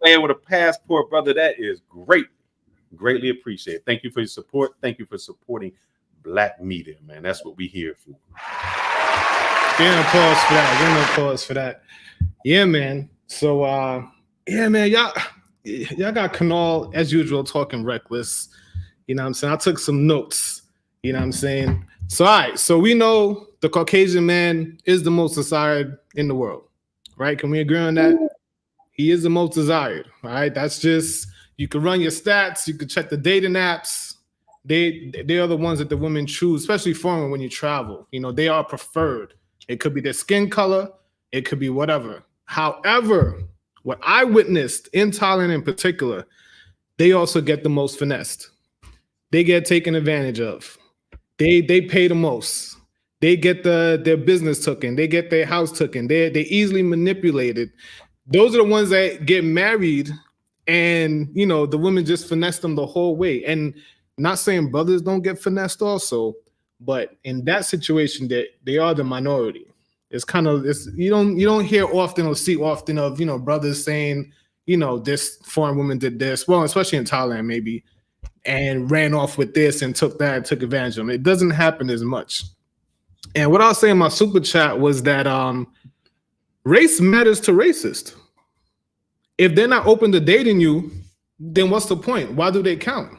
man with a passport, brother. That is great. Greatly appreciated. Thank you for your support. Thank you for supporting Black media, man. That's what we here for. Give an applause for that. Give an applause for that. Yeah, man. So, yeah, man, y'all got Kanal as usual talking reckless. You know what I'm saying? I took some notes. You know what I'm saying? So, all right. So we know the Caucasian man is the most desired in the world, right? Can we agree on that? He is the most desired. All right. That's just, you can run your stats. You can check the dating apps. They are the ones that the women choose, especially foreign when you travel. You know, they are preferred. It could be their skin color. It could be whatever. However, what I witnessed in Thailand in particular, they also get the most finessed. They get taken advantage of. They pay the most. They get their business taken. They get their house taken. They easily manipulated. Those are the ones that get married, and you know the women just finesse them the whole way. And not saying brothers don't get finessed also, but in that situation, that they are the minority. It's kind of you don't hear often or see often of brothers saying this foreign woman did this, well, especially in Thailand maybe, and ran off with this and took that and took advantage of them. It doesn't happen as much. And what I was saying in my super chat was that race matters to racists. If they're not open to dating you, then what's the point? Why do they count?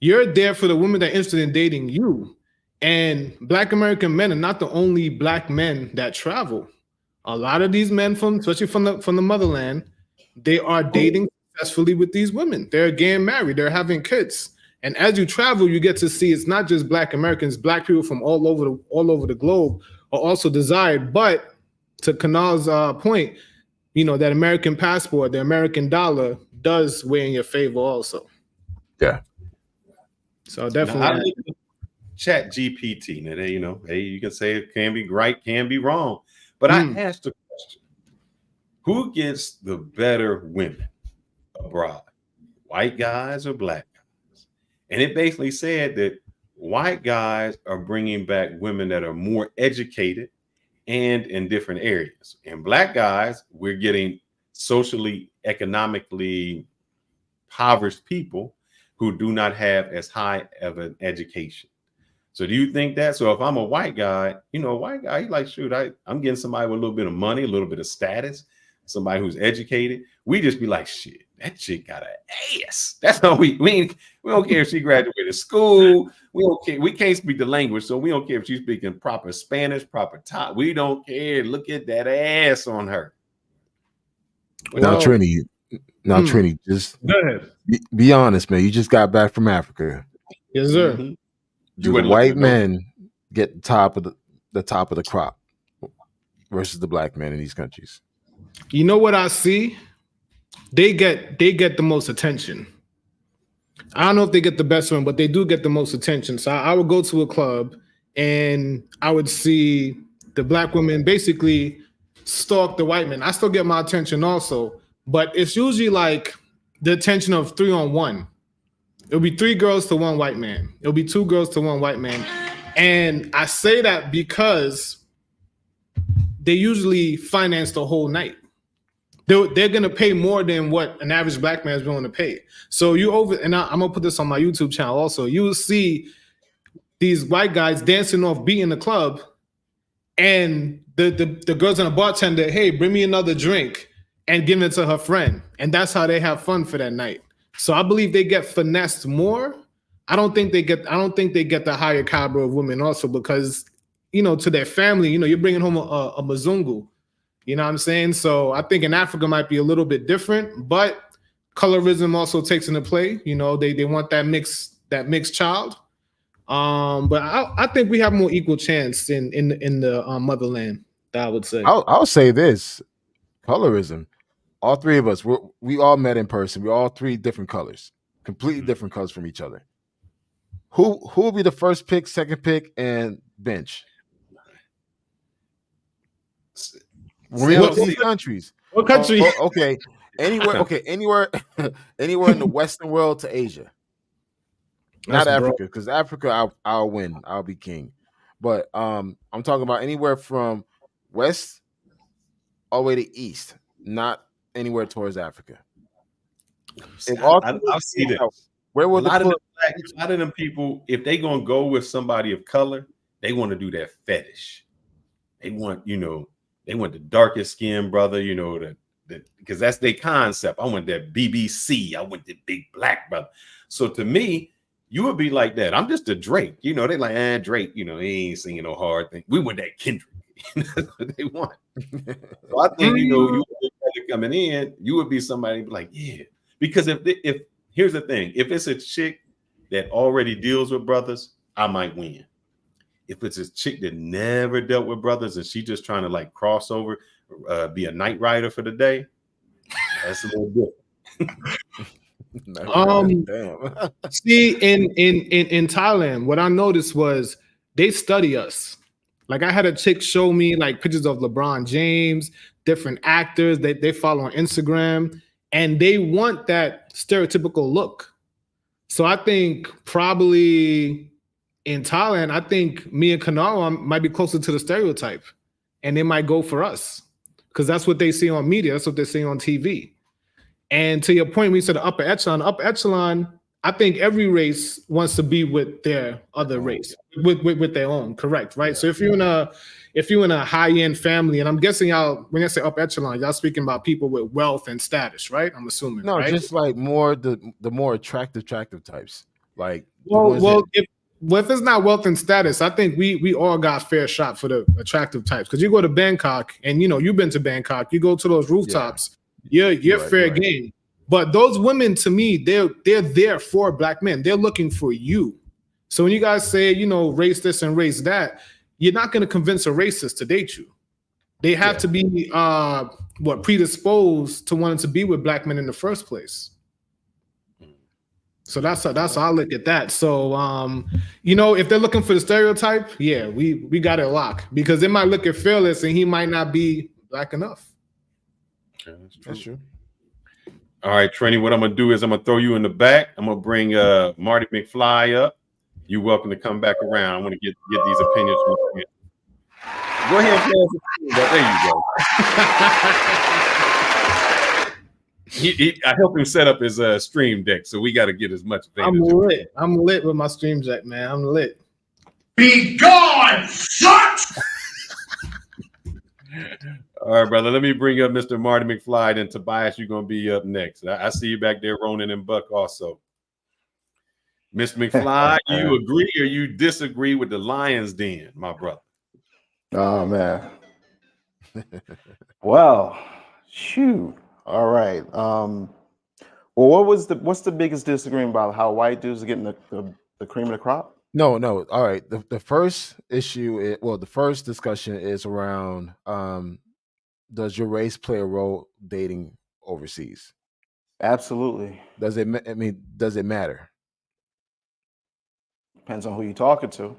You're there for the women that are interested in dating you. And Black American men are not the only Black men that travel. A lot of these men, especially from the motherland, they are dating successfully with these women. They're getting married. They're having kids. And as you travel, you get to see it's not just Black Americans. Black people from all over the globe are also desired. But to Kanal's point, that American passport, the American dollar, does weigh in your favor also. Yeah. So definitely. Chat GPT. Now, hey, you can say it can be right, can be wrong. But I asked the question, who gets the better women abroad? White guys or Black guys? And it basically said that white guys are bringing back women that are more educated and in different areas. And Black guys, we're getting socially, economically impoverished people who do not have as high of an education. So do you think that? So if I'm a white guy, he's like, shoot, I'm getting somebody with a little bit of money, a little bit of status, somebody who's educated. We just be like, shit, that chick got an ass. That's how we don't care if she graduated school. We don't care. We can't speak the language, so we don't care if she's speaking proper Spanish, proper Thai. We don't care. Look at that ass on her. Now, Trini, just go ahead. Be honest, man. You just got back from Africa. Yes, sir. Mm-hmm. Do the white men get the top of the crop versus the Black men in these countries? You know what I see? They get the most attention. I don't know if they get the best one, but they do get the most attention. So I would go to a club and I would see the Black women basically stalk the white men. I still get my attention also, but it's usually like the attention of 3-on-1. It'll be 3 girls to 1 white man. It'll be 2 girls to 1 white man. And I say that because they usually finance the whole night. They're going to pay more than what an average Black man is willing to pay. So I'm going to put this on my YouTube channel also. You will see these white guys dancing off beat in the club, and the girls and the bartender, hey, bring me another drink, and give it to her friend. And that's how they have fun for that night. So I believe they get finessed more. I don't think they get the higher caliber of women also because, to their family, you're bringing home a Mzungu. You know what I'm saying? So I think in Africa might be a little bit different, but colorism also takes into play. They want that mixed child. But I think we have more equal chance in the motherland, that I would say. I'll say this, colorism. All 3 of us, we all met in person. We're all 3 different colors, completely different colors from each other. Who will be the first pick, second pick, and bench? What countries? What country? Okay, anywhere. Okay, anywhere in the Western world to Asia. Not Africa, because Africa, I'll win. I'll be king. But I'm talking about anywhere from west all the way to east, not anywhere towards Africa. If I see that. Where would a lot of them people, if they gonna go with somebody of color, they want to do that fetish. They want, they want the darkest skin brother, because that's their concept. I want that BBC. I want the big black brother. So to me, you would be like that. I'm just a Drake. They like, Drake, he ain't singing no hard thing. We want that Kendrick. That's what they want. So I think, you coming in, you would be somebody like, yeah. Because if here's the thing, if it's a chick that already deals with brothers, I might win. If it's a chick that never dealt with brothers and she just trying to like cross over, be a night rider for the day, that's a little different. Damn. See, in Thailand, what I noticed was they study us. Like I had a chick show me like pictures of LeBron James, different actors that they follow on Instagram, and they want that stereotypical look. So I think probably in Thailand, I think me and Kanara might be closer to the stereotype, and they might go for us because that's what they see on media. That's what they see on TV. And to your point, when you said the upper echelon, I think every race wants to be with their other race, with their own, correct, right? So if you're in a high-end family, and I'm guessing y'all, when I say upper echelon, y'all speaking about people with wealth and status, right? I'm assuming. No, right? Just like more the more attractive types. Like if it's not wealth and status, I think we all got fair shot for the attractive types. Because you go to Bangkok, and you've been to Bangkok, you go to those rooftops, you're fair game. But those women, to me, they're there for black men. They're looking for you. So when you guys say, race this and race that, you're not going to convince a racist to date you. They have to be predisposed to wanting to be with black men in the first place. So that's how I look at that. So if they're looking for the stereotype, we got it locked because they might look at Fearless and he might not be black enough. Okay, that's true. All right, Trini, what I'm going to do is I'm going to throw you in the back. I'm going to bring Marty McFly up. You're welcome to come back around. I want to get these opinions from you. Go ahead and play us there you go. I helped him set up his stream deck, so we got to get as much advantage. I'm lit with my stream deck, man. I'm lit. Be gone, shut! All right, brother. Let me bring up Mr. Marty McFly, and Tobias, you're going to be up next. I see you back there, Ronin and Buck also. Mr. McFly, you agree or you disagree with the Lion's Den, my brother? Oh, man. Well, shoot. All right. Well, what's the biggest disagreement about how white dudes are getting the cream of the crop? No. All right. The first issue, the first discussion is around does your race play a role dating overseas? Absolutely. Does it matter? Depends on who you're talking to.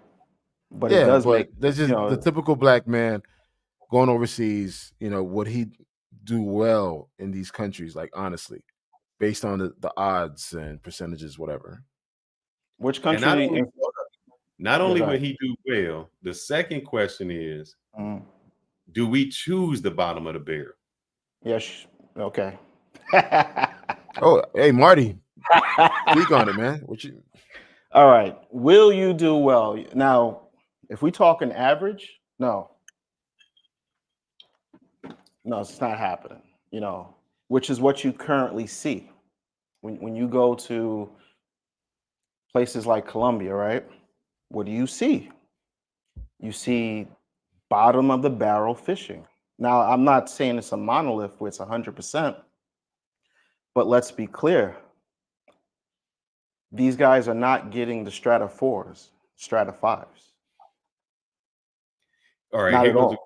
But it does there's just the typical black man going overseas, would he do well in these countries, like honestly, based on the odds and percentages, whatever. Which country? Not only would he do well, the second question is, do we choose the bottom of the barrel? Yes. Okay. Oh, hey, Marty. Speak on it, man. All right. Will you do well? Now, if we talk an average, no, it's not happening, which is what you currently see. When you go to places like Colombia, right? What do you see? You see bottom of the barrel fishing. Now, I'm not saying it's a monolith where it's 100%, but let's be clear. These guys are not getting the strata 4s, strata 5s. All right. Not at all.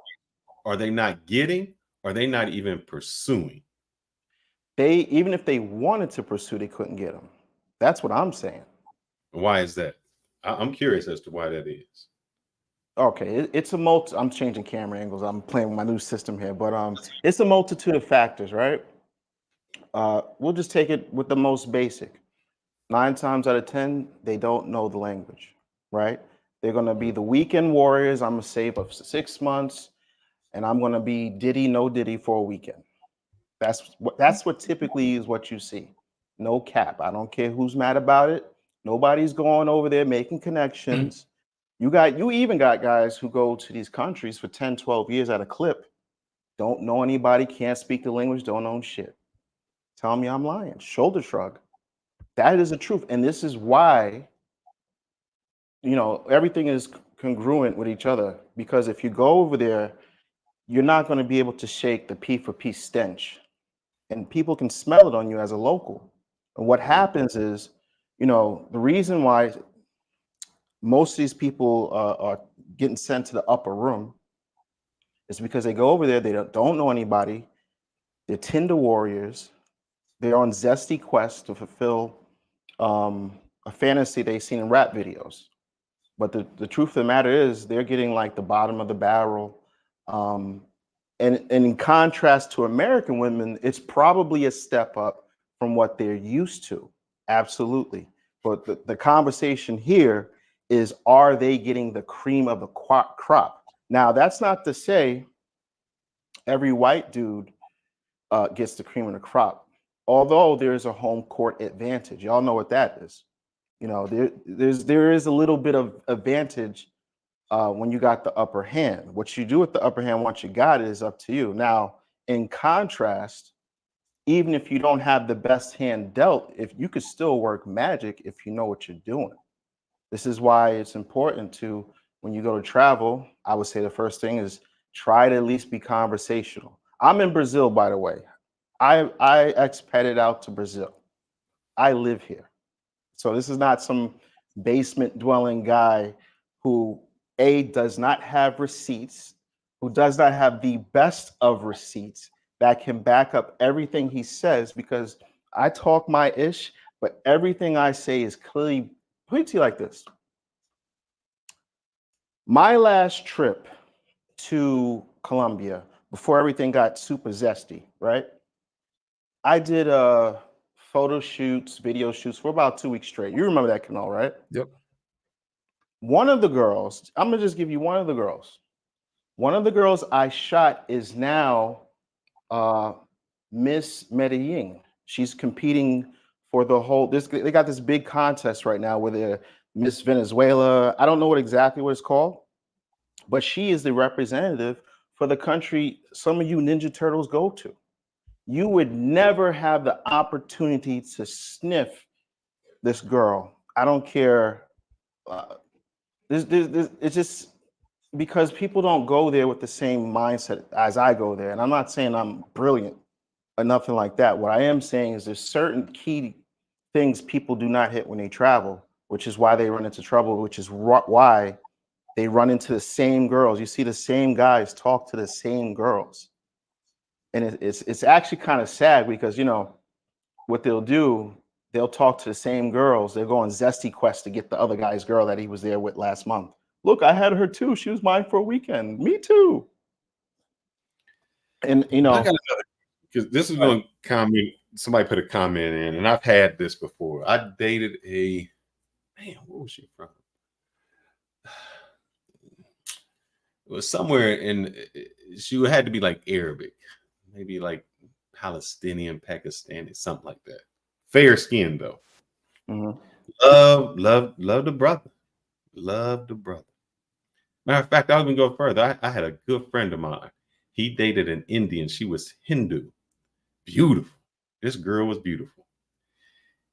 Are they not getting? Are they not even pursuing? Even if they wanted to pursue, they couldn't get them. That's what I'm saying. Why is that? I'm curious as to why that is. Okay, it's I'm changing camera angles. I'm playing with my new system here, but it's a multitude of factors, right? We'll just take it with the most basic. 9 times out of 10, they don't know the language, right? They're gonna be the weekend warriors. I'm gonna save up 6 months, and I'm gonna be Diddy, no Diddy for a weekend. That's what typically is what you see. No cap. I don't care who's mad about it. Nobody's going over there making connections. You even got guys who go to these countries for 10, 12 years at a clip, don't know anybody, can't speak the language, don't own shit. Tell me I'm lying. Shoulder shrug. That is the truth. And this is why, everything is congruent with each other. Because if you go over there, you're not going to be able to shake the P for P stench. And people can smell it on you as a local. And what happens is, the reason why most of these people are getting sent to the upper room is because they go over there, they don't know anybody, they're Tinder warriors, they're on zesty quests to fulfill a fantasy they've seen in rap videos. But the truth of the matter is they're getting like the bottom of the barrel. And in contrast to American women, it's probably a step up from what they're used to. Absolutely. But the conversation here is, are they getting the cream of the crop? Now, that's not to say every white dude gets the cream of the crop, although there's a home court advantage. Y'all know what that is. There is a little bit of advantage when you got the upper hand. What you do with the upper hand once you got it is up to you. Now, in contrast, even if you don't have the best hand dealt, if you could still work magic if you know what you're doing. This is why it's important to, when you go to travel, I would say the first thing is try to at least be conversational. I'm in Brazil, by the way. I expatriated out to Brazil. I live here. So this is not some basement dwelling guy who does not have receipts, who does not have the best of receipts that can back up everything he says, because I talk my ish, but everything I say is clearly, put it to you like this. My last trip to Colombia, before everything got super zesty, right? I did photo shoots, video shoots for about 2 weeks straight. You remember that, Canal, right? Yep. One of the girls, I'm gonna just give you one of the girls. One of the girls I shot is now Miss Medellin. She's competing for the whole. They got this big contest right now where they're Miss Venezuela. I don't know exactly what it's called, but she is the representative for the country some of you Ninja Turtles go to. You would never have the opportunity to sniff this girl. I don't care. It's just because people don't go there with the same mindset as I go there. And I'm not saying I'm brilliant or nothing like that. What I am saying is there's certain key things people do not hit when they travel, which is why they run into trouble, which is why they run into the same girls. You see the same guys talk to the same girls. And it's actually kind of sad because, what they'll do, they'll talk to the same girls. They'll go on zesty quest to get the other guy's girl that he was there with last month. Look, I had her too. She was mine for a weekend. Me too. And because this is going to comment. Somebody put a comment in, and I've had this before. I dated where was she from? It was somewhere she had to be like Arabic, maybe like Palestinian, Pakistani, something like that. Fair skin though. mm-hmm. Love the brother. Love the brother. Matter of fact, I was gonna go further. I had a good friend of mine. He dated an Indian. She was Hindu. Beautiful. This girl was beautiful.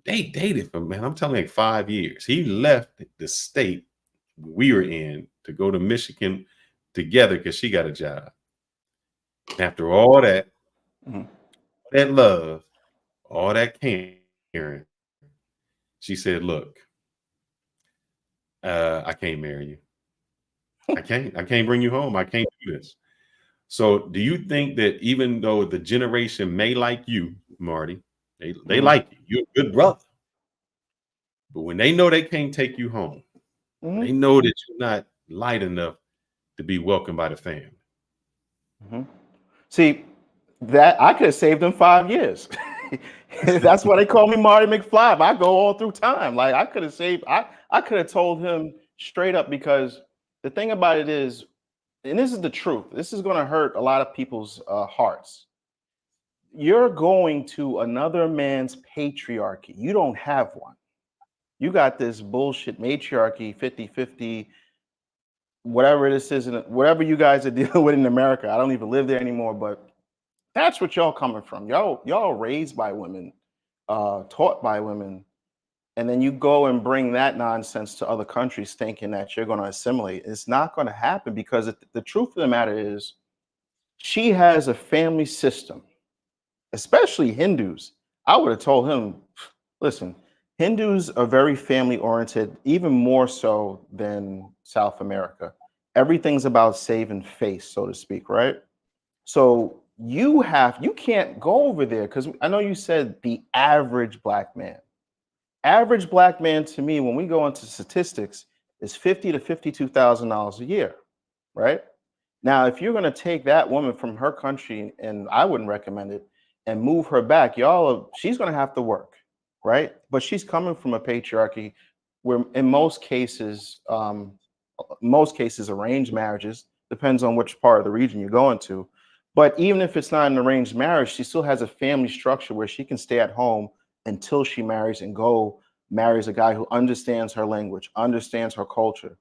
They dated for, man, I'm telling you, like 5 years. He left the state we were in to go to Michigan together because she got a job. After all that, that love, all that caring, she said, look, I can't marry you. I can't bring you home. I can't do this. So do you think that even though the generation may like you, Marty, they like you, you're a good brother, but when they know they can't take you home, they know that you're not light enough to be welcomed by the family. See, that I could have saved them 5 years. That's why they call me Marty McFly. I go all through time. Like I could have told him straight up, because the thing about it is, and this is the truth, this is going to hurt a lot of people's hearts. you're going to another man's patriarchy, you don't have one. You got this bullshit matriarchy, 50-50, whatever this is, whatever you guys are dealing with in America. I don't even live there anymore, but that's what y'all coming from. Y'all raised by women, taught by women, and then you go and bring that nonsense to other countries thinking that you're going to assimilate. It's not going to happen, because the truth of the matter is she has a family system, especially Hindus. I would have told him, listen, Hindus are very family oriented, even more so than South America. Everything's about saving face, so to speak, right? So you can't go over there, because I know you said the average black man. Average black man, to me, when we go into statistics, is $50,000 to $52,000 a year, right? Now, if you're going to take that woman from her country, and I wouldn't recommend it, and move her back, she's going to have to work, right? But she's coming from a patriarchy where, in most cases, arranged marriages, depends on which part of the region you're going to. But even if it's not an arranged marriage, she still has a family structure where she can stay at home until she marries and marries a guy who understands her language, understands her culture.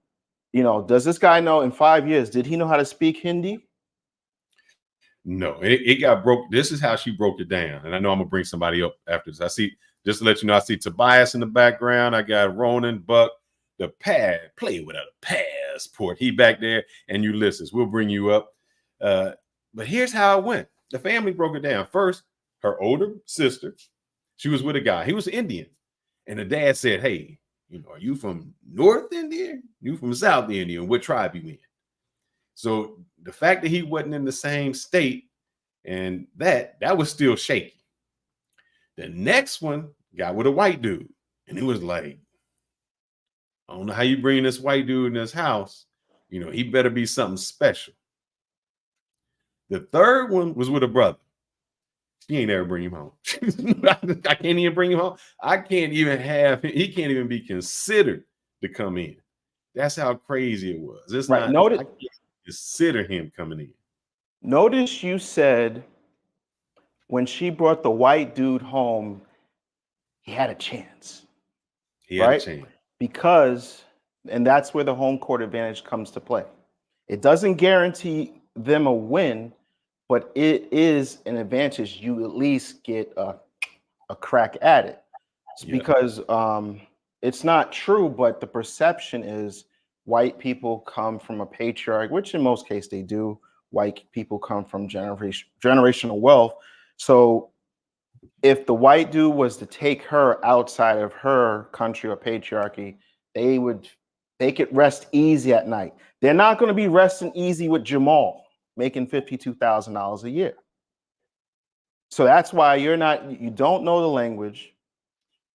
Does this guy know in 5 years, did he know how to speak Hindi? No, it got broke. This is how she broke it down. And I know I'm gonna bring somebody up after this. I see, just to let you know, I see Tobias in the background. I got Ronin, Buck, the play without a passport. He back there, and Ulysses. We'll bring you up. But here's how it went. The family broke it down. First, her older sister, she was with a guy. He was Indian. And the dad said, hey, are you from North India? You from South India? What tribe you in? So the fact that he wasn't in the same state, and that was still shaky. The next one got with a white dude, and it was like, I don't know how you bring this white dude in this house. He better be something special. The third one was with a brother. She ain't ever bring him home. I can't even bring him home. I can't even he can't even be considered to come in. That's how crazy it was. It's right. I can't consider him coming in. Notice you said when she brought the white dude home, he had a chance. He had a chance. Because, and that's where the home court advantage comes to play. It doesn't guarantee them a win, but it is an advantage. You at least get a crack at it. It's because it's not true, but the perception is white people come from a patriarch, which in most cases they do. White people come from generational wealth. So if the white dude was to take her outside of her country or patriarchy, they could rest easy at night. They're not going to be resting easy with Jamal making $52,000 a year. So that's why you don't know the language.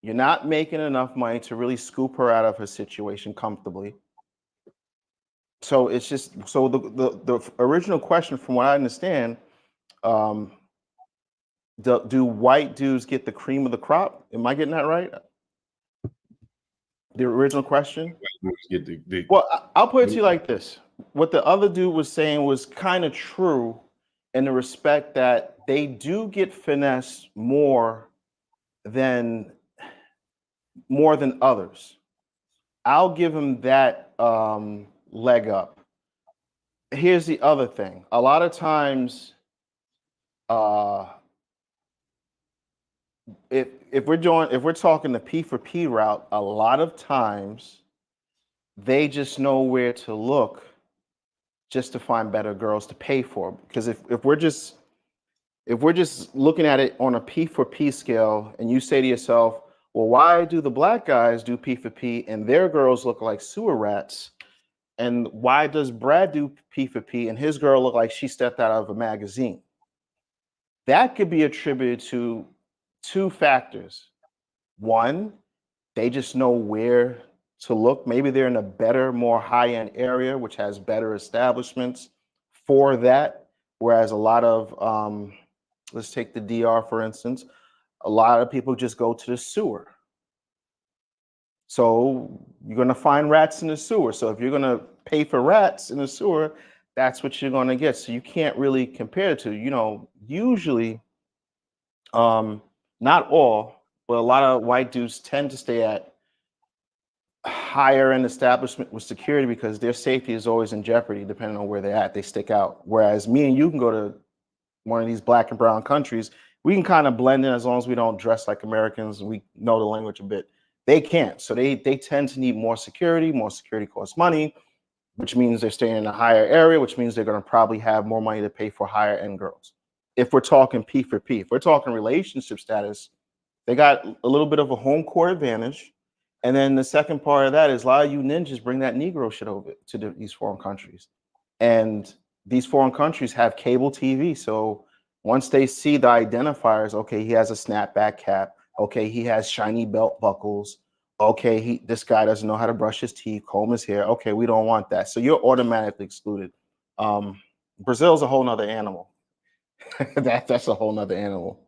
You're not making enough money to really scoop her out of her situation comfortably. So it's just, so the original question, from what I understand, do white dudes get the cream of the crop? Am I getting that right? The original question? Well, I'll put it to you like this. What the other dude was saying was kind of true, in the respect that they do get finessed more than others. I'll give him that leg up. Here's the other thing. A lot of times, if we're talking the P for P route, a lot of times they just know where to look just to find better girls to pay for. Because if we're just looking at it on a P for P scale, and you say to yourself, well, why do the black guys do P for P and their girls look like sewer rats? And why does Brad do P for P and his girl look like she stepped out of a magazine? That could be attributed to two factors. One, they just know where to look. Maybe they're in a better, more high-end area, which has better establishments for that. Whereas a lot of, let's take the DR, for instance, a lot of people just go to the sewer. So you're going to find rats in the sewer. So if you're going to pay for rats in the sewer, that's what you're going to get. So you can't really compare it to, usually Not all, but a lot of white dudes tend to stay at higher end establishment with security because their safety is always in jeopardy depending on where they're at. They stick out. Whereas me and you can go to one of these black and brown countries, we can kind of blend in as long as we don't dress like Americans and we know the language a bit. They can't. So they tend to need more security. More security costs money, which means they're staying in a higher area, which means they're going to probably have more money to pay for higher end girls. If we're talking P for P, if we're talking relationship status, they got a little bit of a home court advantage. And then the second part of that is a lot of you ninjas bring that Negro shit over to these foreign countries. And these foreign countries have cable TV. So once they see the identifiers, okay, he has a snapback cap. Okay, he has shiny belt buckles. Okay, this guy doesn't know how to brush his teeth, comb his hair. Okay, we don't want that. So you're automatically excluded. Brazil's a whole nother animal. That's a whole nother animal.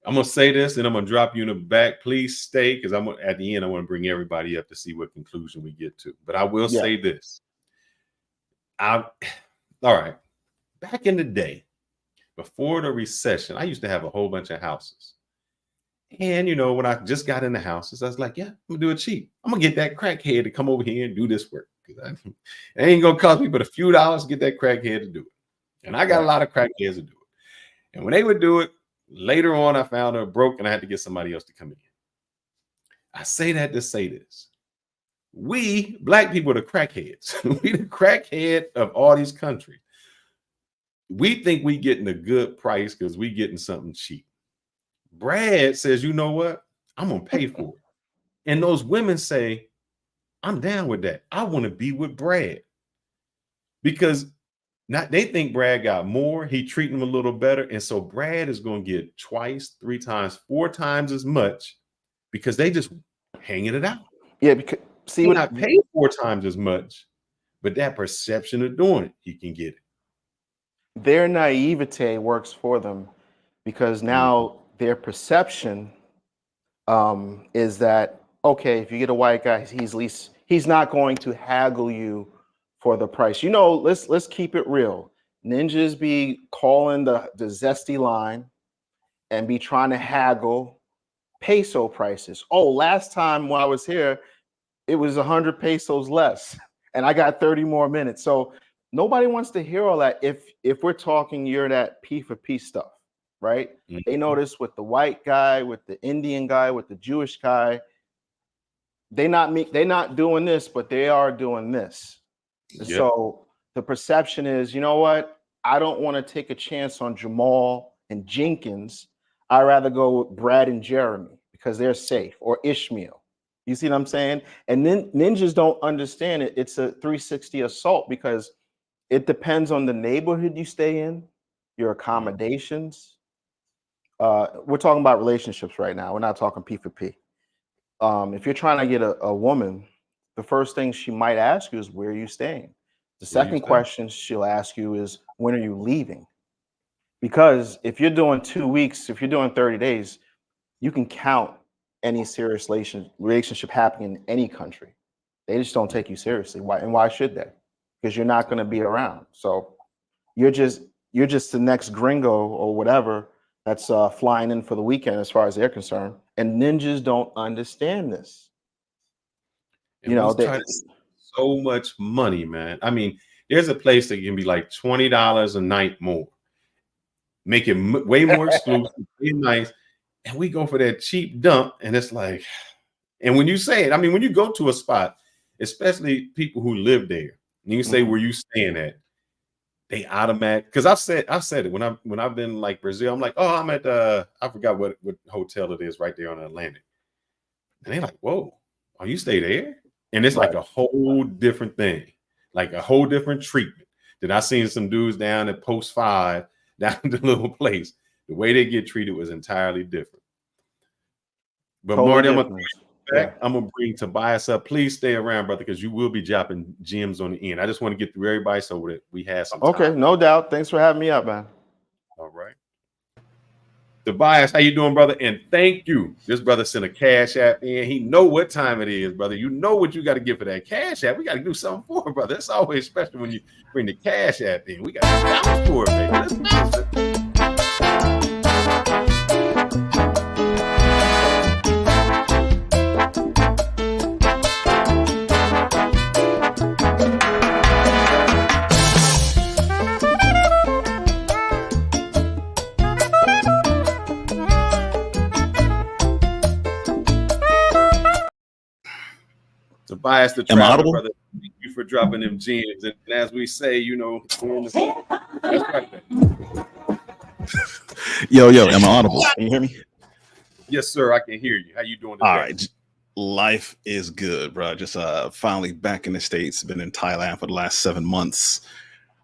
I'm gonna say this, and I'm gonna drop you in the back. Please stay, because I'm at the end. I want to bring everybody up to see what conclusion we get to. But I will say this. All right. Back in the day, before the recession, I used to have a whole bunch of houses. And when I just got in the houses, I was like, yeah, I'm gonna do it cheap. I'm gonna get that crackhead to come over here and do this work. It ain't gonna cost me but a few dollars to get that crackhead to do it. And I got a lot of crackheads to do it. And when they would do it, later on, I found her broke and I had to get somebody else to come in. I say that to say this. We, black people, are the crackheads. We the crackhead of all these countries. We think we getting a good price because we getting something cheap. Brad says, you know what? I'm going to pay for it. And those women say, I'm down with that. I want to be with Brad. Because they think Brad got more. He treating them a little better. And so Brad is going to get twice, 3 times, 4 times as much because they just hanging it out. Yeah, because see, when I pay 4 times as much, but that perception of doing it, he can get it. Their naivete works for them because now their perception is that, okay, if you get a white guy, he's not going to haggle you for the price. Let's keep it real. Ninjas be calling the zesty line and be trying to haggle peso prices. Oh, last time when I was here, it was 100 pesos less and I got 30 more minutes. So nobody wants to hear all that. If we're talking, you're that P for P stuff, right? Mm-hmm. They notice with the white guy, with the Indian guy, with the Jewish guy, they're not doing this, but they are doing this. Yep. So the perception is, you know what? I don't want to take a chance on Jamal and Jenkins. I'd rather go with Brad and Jeremy because they're safe, or Ishmael. You see what I'm saying? And then ninjas don't understand it. It's a 360 assault because it depends on the neighborhood you stay in, your accommodations. We're talking about relationships right now. We're not talking P for P. If you're trying to get a woman, the first thing she might ask you is, where are you staying? The second question she'll ask you is, when are you leaving? Because if you're doing 2 weeks, if you're doing 30 days, you can count any serious relationship happening in any country. They just don't take you seriously. Why? And why should they? Because you're not going to be around. So you're just the next gringo or whatever that's flying in for the weekend as far as they're concerned. And ninjas don't understand this. And they so much money, man. I mean, there's a place that can be like $20 a night more, make it way more exclusive, way nice, and we go for that cheap dump. And it's like, and when you say it, I mean, when you go to a spot, especially people who live there, and you say where you staying at, they automatic. Because I've said it when I've been like Brazil, I'm like, oh, I'm at I forgot what hotel it is right there on the Atlantic, and they're like, whoa, oh, you stay there? And it's like a whole different thing, like a whole different treatment. That I seen some dudes down at Post 5, down at the little place. The way they get treated was entirely different. But totally Marty, I'm gonna bring Tobias up. Please stay around, brother, because you will be dropping gems on the end. I just want to get through everybody so that we have some time. Okay, no doubt. Thanks for having me up, man. All right. Tobias, how you doing, brother? And thank you. This brother sent a cash app in. He know what time it is, brother. You know what you got to give for that cash app. We got to do something for it, brother. It's always special when you bring the cash app in. We got to stop for it, baby. Let's do it. Bias the Am I traveler, audible? brother. Thank you for dropping them gems. And as we say, you know, that's right. Yo, am I audible? Can you hear me? Yes, sir. I can hear you. How you doing today? All right. Life is good, bro. Just finally back in the States. Been in Thailand for the last 7 months.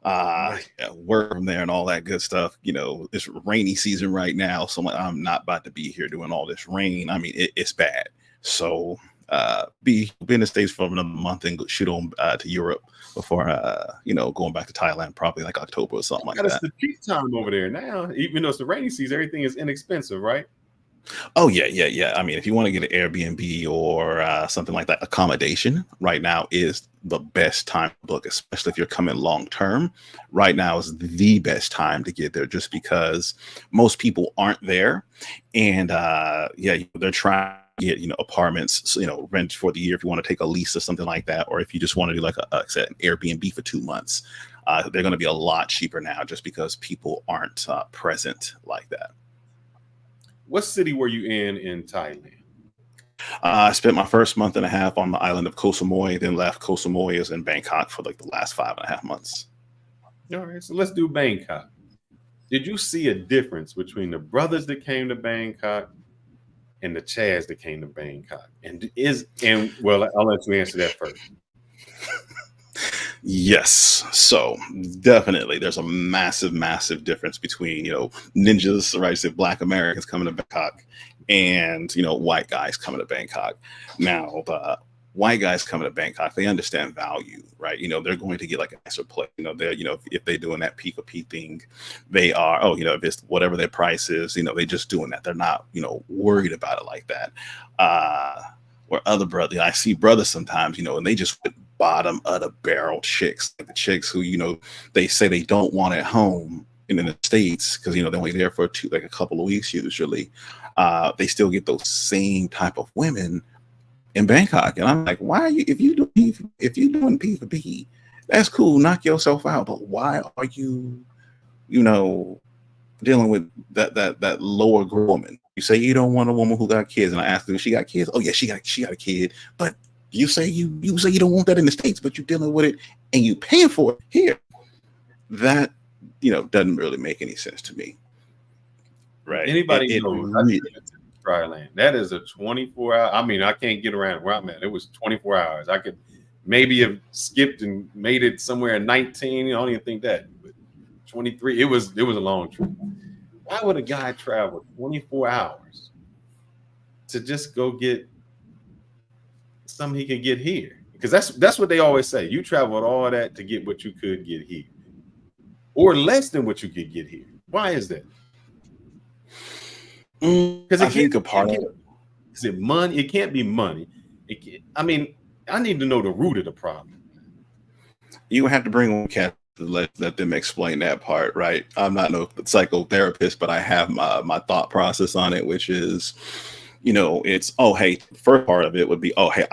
Work from there and all that good stuff. You know, it's rainy season right now, so I'm not about to be here doing all this rain. I mean, it's bad. So be in the States for another month and shoot on to Europe before going back to Thailand probably like October or something like that. It's the peak time over there now. Even though it's the rainy season, everything is inexpensive, right? Oh yeah. I mean, if you want to get an Airbnb or something like that, accommodation right now is the best time to book, especially if you're coming long term. Right now is the best time to get there, just because most people aren't there, and they're trying to get apartments, rent for the year if you want to take a lease or something like that, or if you just want to do like an Airbnb for 2 months. They're going to be a lot cheaper now, just because people aren't present like that. What city were you in Thailand? I spent my first month and a half on the island of Koh Samui, then left Koh Samui, is in Bangkok for like the last 5.5 months. All right, so let's do Bangkok. Did you see a difference between the brothers that came to Bangkok and the Chazs that came to Bangkok? And well, I'll let you answer that first. Yes. So definitely there's a massive difference between, ninjas, right? So Black Americans coming to Bangkok and, white guys coming to Bangkok. Now, the white guys coming to Bangkok, they understand value, right? They're going to get like an extra play. They're, if they're doing that P thing, they are, if it's whatever their price is, they're just doing that. They're not, worried about it like that. Or other brothers, I see brothers sometimes, and they just bottom of the barrel chicks, like the chicks who they say they don't want at home in the States because they're only there for a couple of weeks usually. They still get those same type of women in Bangkok, and I'm like, why are you if you're doing P for P, that's cool, knock yourself out, but why are you dealing with that lower grade woman? You say you don't want a woman who got kids, and I asked her if she got kids. Oh yeah, she got a kid, but you say you don't want that in the States, but you're dealing with it and you paying for it here. That doesn't really make any sense to me, right? Anybody knows Thailand? That is a 24-hour. I mean, I can't get around where I'm at. It was 24 hours. I could maybe have skipped and made it somewhere in 19. I don't even think that, but 23. It was a long trip. Why would a guy travel 24 hours to just go get something he can get here? Because that's what they always say. You traveled all that to get what you could get here, or less than what you could get here. Why is that? Because I think a part of it is it money. It can't be money. I mean, I need to know the root of the problem. You have to bring one cat to let them explain that part, right? I'm not no psychotherapist, but I have my thought process on it, which is, it's, oh, hey, first part of it would be, oh, hey,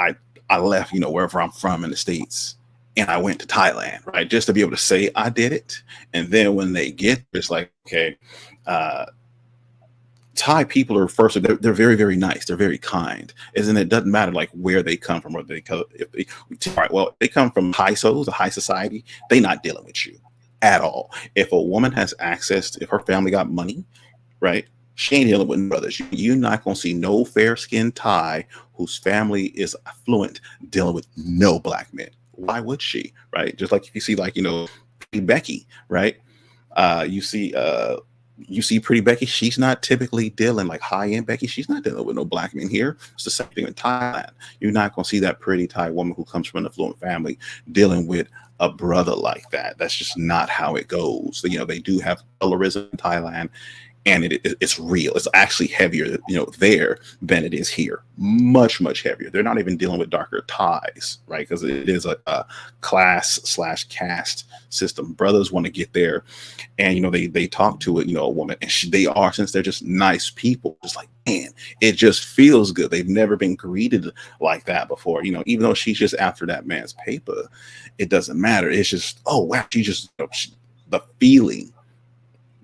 I left, wherever I'm from in the States, and I went to Thailand, right? Just to be able to say I did it. And then when they get there, it's like, okay, Thai people are first, they're very, very nice. They're very kind. Isn't it? Doesn't matter like where they come from, or they come, they come from high souls, a high society, they're not dealing with you at all. If a woman has access, if her family got money, right? She ain't dealing with brothers. You're not gonna see no fair-skinned Thai whose family is affluent dealing with no black men. Why would she? Right? Just like if you see like Pretty Becky, right? You see Pretty Becky, she's not typically dealing like high-end Becky. She's not dealing with no black men here. It's the same thing in Thailand. You're not going to see that pretty Thai woman who comes from an affluent family dealing with a brother like that. That's just not how it goes. So, they do have colorism in Thailand, and it's real. It's actually heavier, there than it is here. Much heavier. They're not even dealing with darker Thais, right? Because it is a class/caste system. Brothers want to get there, and they talk to it, a woman, and they are, since they're just nice people, just like, man, it just feels good. They've never been greeted like that before. Even though she's just after that man's paper, it doesn't matter. It's just, oh wow, she just the feeling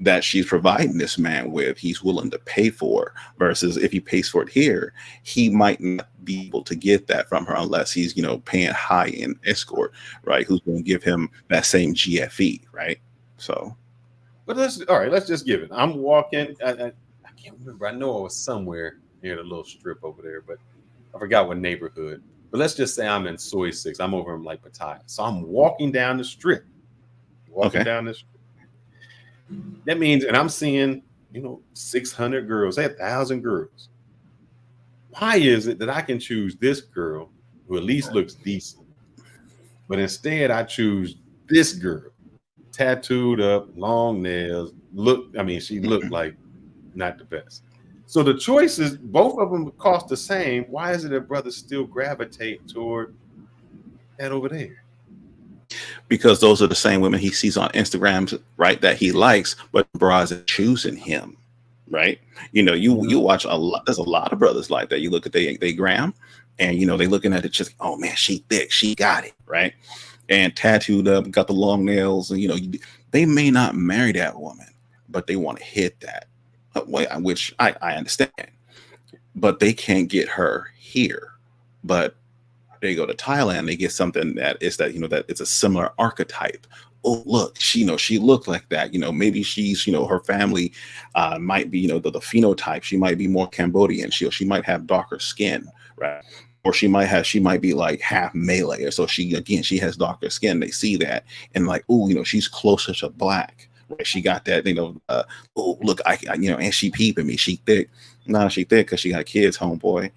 that she's providing this man with, he's willing to pay for, versus if he pays for it here, he might not be able to get that from her unless he's, you know, paying high-end escort, right? Who's going to give him that same GFE, right? So, but let's just give it. I'm walking. I can't remember. I know I was somewhere near the little strip over there, but I forgot what neighborhood. But let's just say I'm in Soy 6. I'm over in like Pattaya. So I'm walking down the strip. Down this. That means, and I'm seeing, you know, 600 girls, 1,000 girls. Why is it that I can choose this girl who at least looks decent, but instead I choose this girl, tattooed up, long nails, she looked like not the best. So the choices, both of them cost the same. Why is it that brothers still gravitate toward that over there? Because those are the same women he sees on Instagram, right, that he likes, but bras are choosing him, right? You know, you watch a lot. There's a lot of brothers like that. You look at they gram, and you know they looking at it just, oh man, she thick, she got it, right? And tattooed up, got the long nails, and you know they may not marry that woman, but they want to hit that, which I understand, but they can't get her here, but they go to Thailand, they get something that is that, you know, that it's a similar archetype. Oh, look, she looked like that. You know, maybe she's, you know, her family might be, you know, the phenotype. She might be more Cambodian. She might have darker skin, right? Or she might be like half Malay. Or so she has darker skin. They see that and like, oh, you know, she's closer to black. Right? She got that, you know, oh, look, I you know, and she peeping me. She thick. No, she thick because she got kids, homeboy.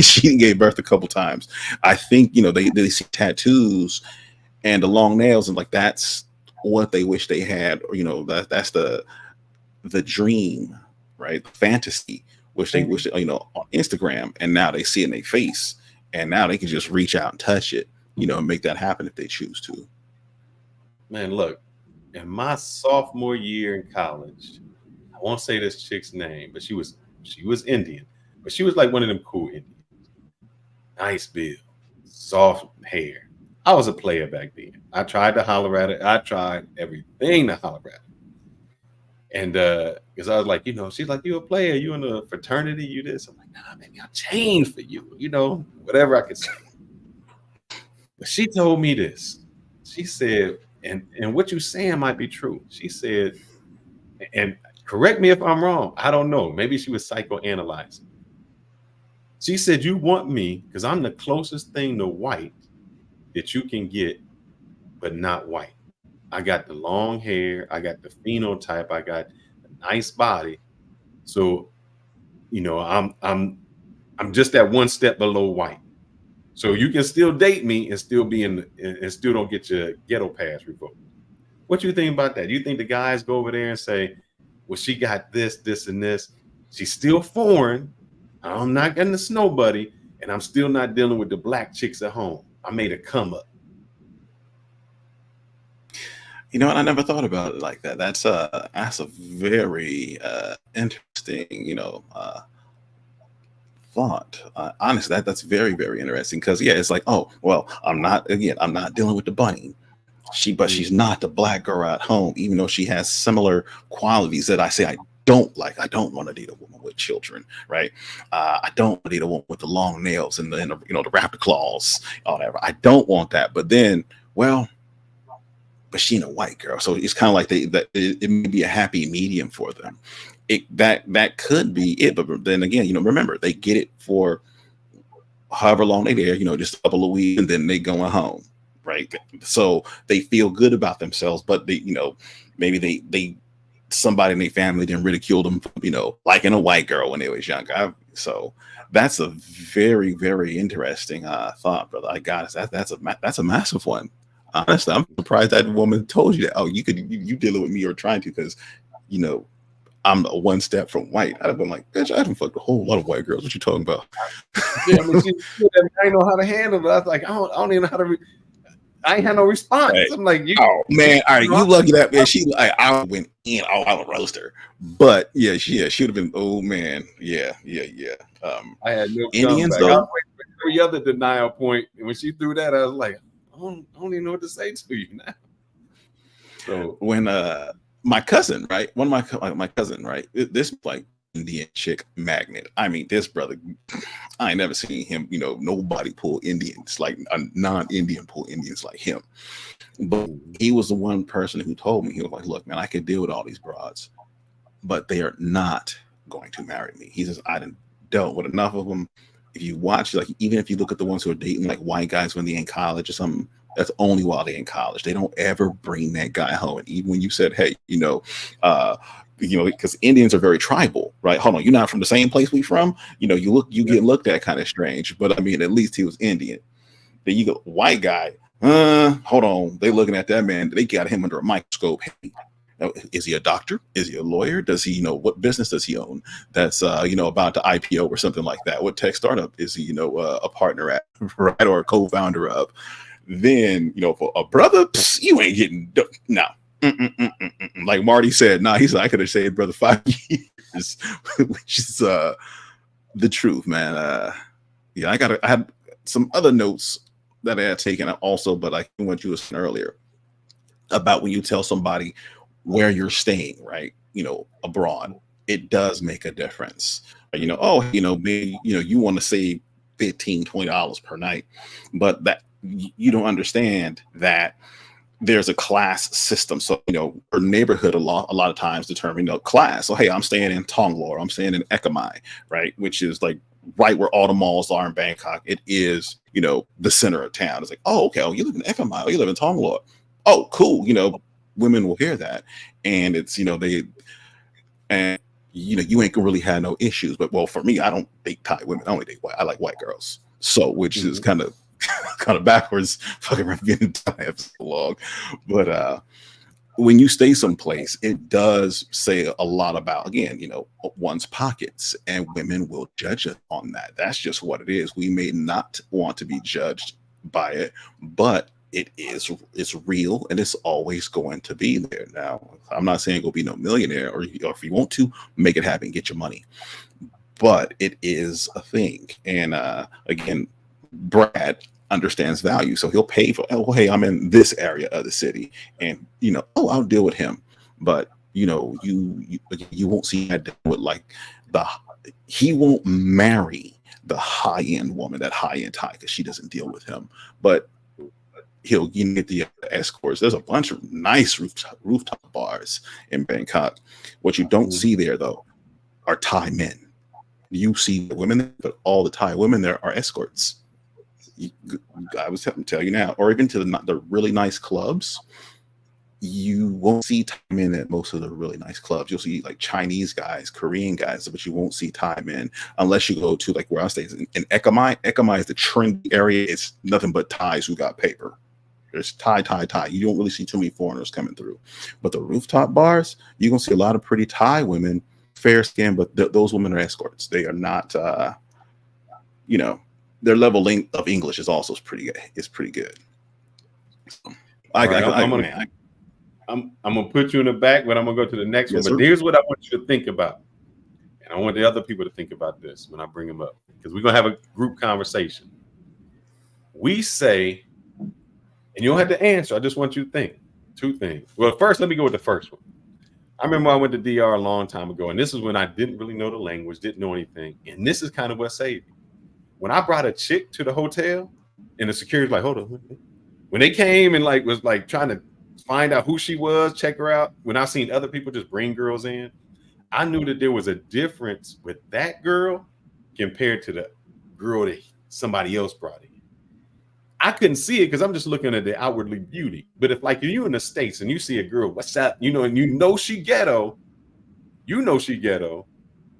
She gave birth a couple times. I think, you know, they see tattoos and the long nails and like that's what they wish they had, or you know, that's the dream, right? The fantasy, which they wish, you know, on Instagram, and now they see it in their face, and now they can just reach out and touch it, you know, and make that happen if they choose to. Man, look, in my sophomore year in college, I won't say this chick's name, but she was Indian, but she was like one of them cool Indians. Nice build, soft hair. I was a player back then. I tried to holler at her. I tried everything to holler at her. And because I was like, you know, she's like, you a player, you in a fraternity, you this. I'm like, nah, maybe I'll change for you, you know, whatever I could say. But she told me this. She said, and what you saying might be true. She said, and correct me if I'm wrong. I don't know. Maybe she was psychoanalyzing. She said, you want me because I'm the closest thing to white that you can get, but not white. I got the long hair. I got the phenotype. I got a nice body. So, you know, I'm just that one step below white. So you can still date me and still be and still don't get your ghetto pass revoked. What you think about that? You think the guys go over there and say, well, she got this, this, and this. She's still foreign. I'm not getting the snow buddy, and I'm still not dealing with the black chicks at home. I made a come up. You know what? I never thought about it like that. That's a very interesting, you know, thought. Honestly, that's very, very interesting because yeah, it's like, oh, well, I'm not dealing with the bunny. She's not the black girl at home, even though she has similar qualities that I say I don't like. I don't want to date a woman with children, right? I don't want to date a woman with the long nails and the you know, the raptor claws, whatever. I don't want that. But then, well, but she ain't a white girl, so it's kind of like it may be a happy medium for them. That could be it, but then again, you know, remember they get it for however long they there, you know, just a couple of weeks, and then they going home, right? So they feel good about themselves, but they, you know, maybe they somebody in their family didn't ridicule them, you know, liking a white girl when they was younger. So that's a very, very interesting thought, brother. I got it. That's a massive one. Honestly, I'm surprised that woman told you that. Oh, you dealing with me or trying to because, you know, I'm a one step from white. I'd have been like, bitch, I haven't fucked a whole lot of white girls. What you talking about? Yeah, I mean, I didn't know how to handle it. I was like, I don't even know how to. I ain't had no response. Right. I'm like, oh man, all right, you lucky that man. She like I went in. I would roast her, but yeah, she would have been. Oh man, yeah. I had no Indians though. though. I was waiting for every other denial point, and when she threw that, I was like, I don't even know what to say to you now. So when my cousin, right? One of my cousin, right? This like Indian chick magnet. I mean, this brother, I ain't never seen him, nobody pull Indians, like a non-Indian pull Indians like him. But he was the one person who told me, he was like, look, man, I could deal with all these broads, but they are not going to marry me. He says, I done dealt with enough of them. If you watch, like, even if you look at the ones who are dating like white guys when they're in college or something, that's only while they're in college. They don't ever bring that guy home. And even when you said, hey, because Indians are very tribal, right? Hold on, you're not from the same place we from. You get looked at kind of strange, but I mean, at least he was Indian. Then you go white guy. Hold on, they looking at that man. They got him under a microscope. Hey, is he a doctor? Is he a lawyer? Does he what business does he own? That's about to IPO or something like that. What tech startup is he a partner at, right, or a co-founder of? Then for a brother, you ain't getting no. Like Marty said, he's like, I could have saved brother 5 years, which is the truth, man. I had some other notes that I had taken also, but like what you were saying earlier about when you tell somebody where you're staying, right? Abroad, it does make a difference. Maybe you want to save $15-20 per night, but that you don't understand that there's a class system. So, her neighborhood a lot of times determine class. So, hey, I'm staying in Tonglo, I'm staying in Ekamai, right? Which is like right where all the malls are in Bangkok. It is, the center of town. It's like, oh, okay, you live in Ekamai, oh, you live in Tonglo. Oh, cool. Women will hear that. And it's, you ain't gonna really have no issues. But well, for me, I don't date Thai women. I only date white. I like white girls. So, which is kind of backwards, fucking being Thai so long. But when you stay someplace, it does say a lot about, again, one's pockets, and women will judge us on that. That's just what it is. We may not want to be judged by it, but it's real, and it's always going to be there. Now, I'm not saying go be no millionaire, or if you want to, make it happen, get your money. But it is a thing. And again, Brad understands value, so he'll pay for, oh, hey, I'm in this area of the city, and I'll deal with him. But you won't see that with like he won't marry the high-end woman, that high-end Thai, because she doesn't deal with him. But he'll get the escorts. There's a bunch of nice rooftop bars in Bangkok. What you don't see there, though, are Thai men. You see the women, but all the Thai women there are escorts. I was tell you now, or even to the really nice clubs, you won't see Thai men at most of the really nice clubs. You'll see like Chinese guys, Korean guys, but you won't see Thai men unless you go to like where I stay in Ekamai. Ekamai is the trendy area. It's nothing but Thais who got paper. There's Thai. You don't really see too many foreigners coming through. But the rooftop bars, you're going to see a lot of pretty Thai women, fair skin, but those women are escorts. They are not, their level of English is also pretty good. It's pretty good. So, I'm gonna put you in the back, but I'm gonna go to the next one. But here's what I want you to think about, and I want the other people to think about this when I bring them up, because we're gonna have a group conversation. We say, and you don't have to answer. I just want you to think two things. Well, first, let me go with the first one. I remember I went to DR a long time ago, and this is when I didn't really know the language, didn't know anything, and this is kind of what saved me. When I brought a chick to the hotel, and the security was like, hold on. When they came and was trying to find out who she was, check her out, when I seen other people just bring girls in, I knew that there was a difference with that girl compared to the girl that somebody else brought in. I couldn't see it because I'm just looking at the outwardly beauty. But if you're in the States and you see a girl, what's up, and she ghetto,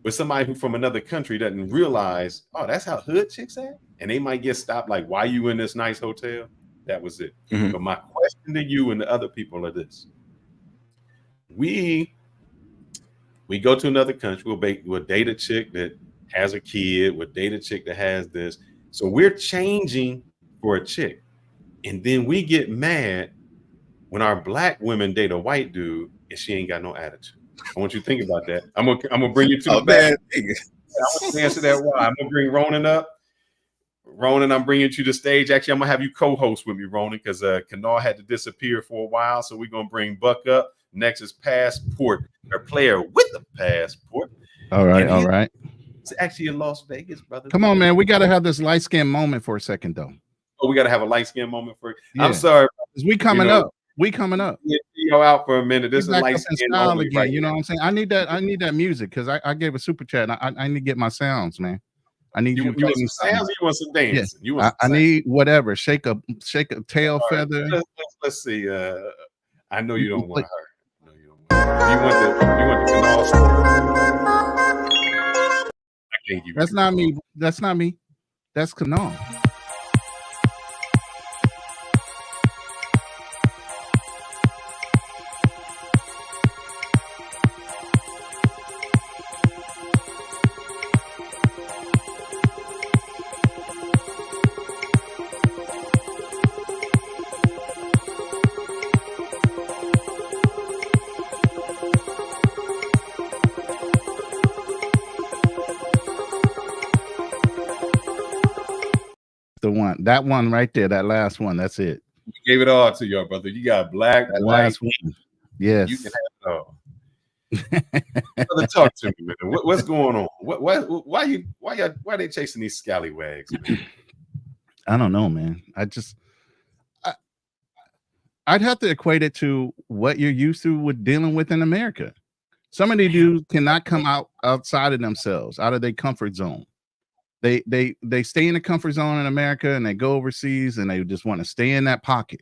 but somebody who from another country doesn't realize, oh, that's how hood chicks act, and they might get stopped like, why you in this nice hotel? That was it. Mm-hmm. But my question to you and the other people are this: we go to another country, we'll date a chick that has a kid, we'll date a chick that has this. So we're changing for a chick, and then we get mad when our black women date a white dude and she ain't got no attitude. I want you to think about that. I'm gonna bring you to the back. I want to answer that why. I'm gonna bring Ronin up. Ronin, I'm bringing you to the stage. Actually, I'm gonna have you co-host with me, Ronin, because Kanal had to disappear for a while. So we're gonna bring Buck up. Next is passport, or player with a passport. All right, And all right. It's actually in Las Vegas, brother. Come on, man. We got to have this light skin moment for a second, though. Oh, we got to have a light skin moment for. Yeah. I'm sorry. We coming up. We coming up. You go out for a minute. This is Back light up in skin style only, again. right? You know what I'm saying? I need that music because I gave a super chat. I need to get my sounds, man. I need You want some sounds? You want some dancing? Yeah. I need whatever. Shake a tail feather. Let's see. I know you don't want her. No, you don't want her. You want the canal sport. I can't give you. That's not me. That's not me. That's Canal. The one, that one right there, that last one, that's it. You gave it all to your brother. You got black, That white. last one. Yes. You can have it all. Brother, talk to me, man. What's going on? Why they chasing these scallywags, man? I don't know, man. I'd have to equate it to what you're used to with dealing with in America. Some of these dudes cannot come outside of themselves, out of their comfort zone. They stay in the comfort zone in America and they go overseas and they just want to stay in that pocket.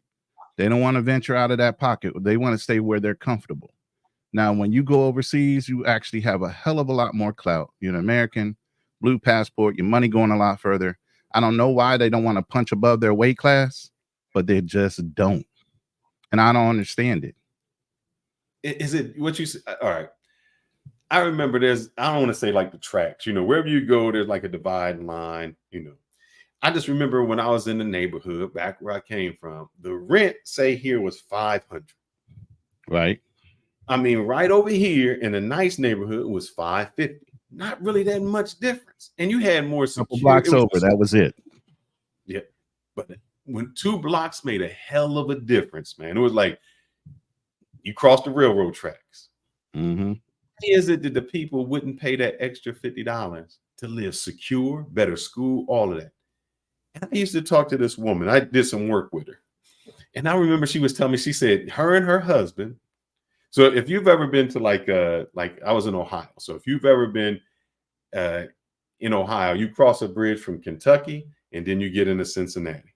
They don't want to venture out of that pocket. They want to stay where they're comfortable. Now, when you go overseas, you actually have a hell of a lot more clout. You're an American, blue passport, your money going a lot further. I don't know why they don't want to punch above their weight class, but they just don't. And I don't understand it. Is it what you say? All right. I remember I don't want to say like the tracks, wherever you go, there's like a dividing line, I just remember when I was in the neighborhood back where I came from, the rent, say here, was $500. Right. I mean, right over here in a nice neighborhood was $550. Not really that much difference. And you had more couple blocks over, that was it. Yeah. But when 2 blocks made a hell of a difference, man. It was like you crossed the railroad tracks. Mm-hmm. Is it that the people wouldn't pay that extra $50 to live secure, better school, all of that? And I used to talk to this woman. I did some work with her. And I remember she was telling me, she said her and her husband. So if you've ever been to like I was in Ohio. So if you've ever been in Ohio, you cross a bridge from Kentucky and then you get into Cincinnati.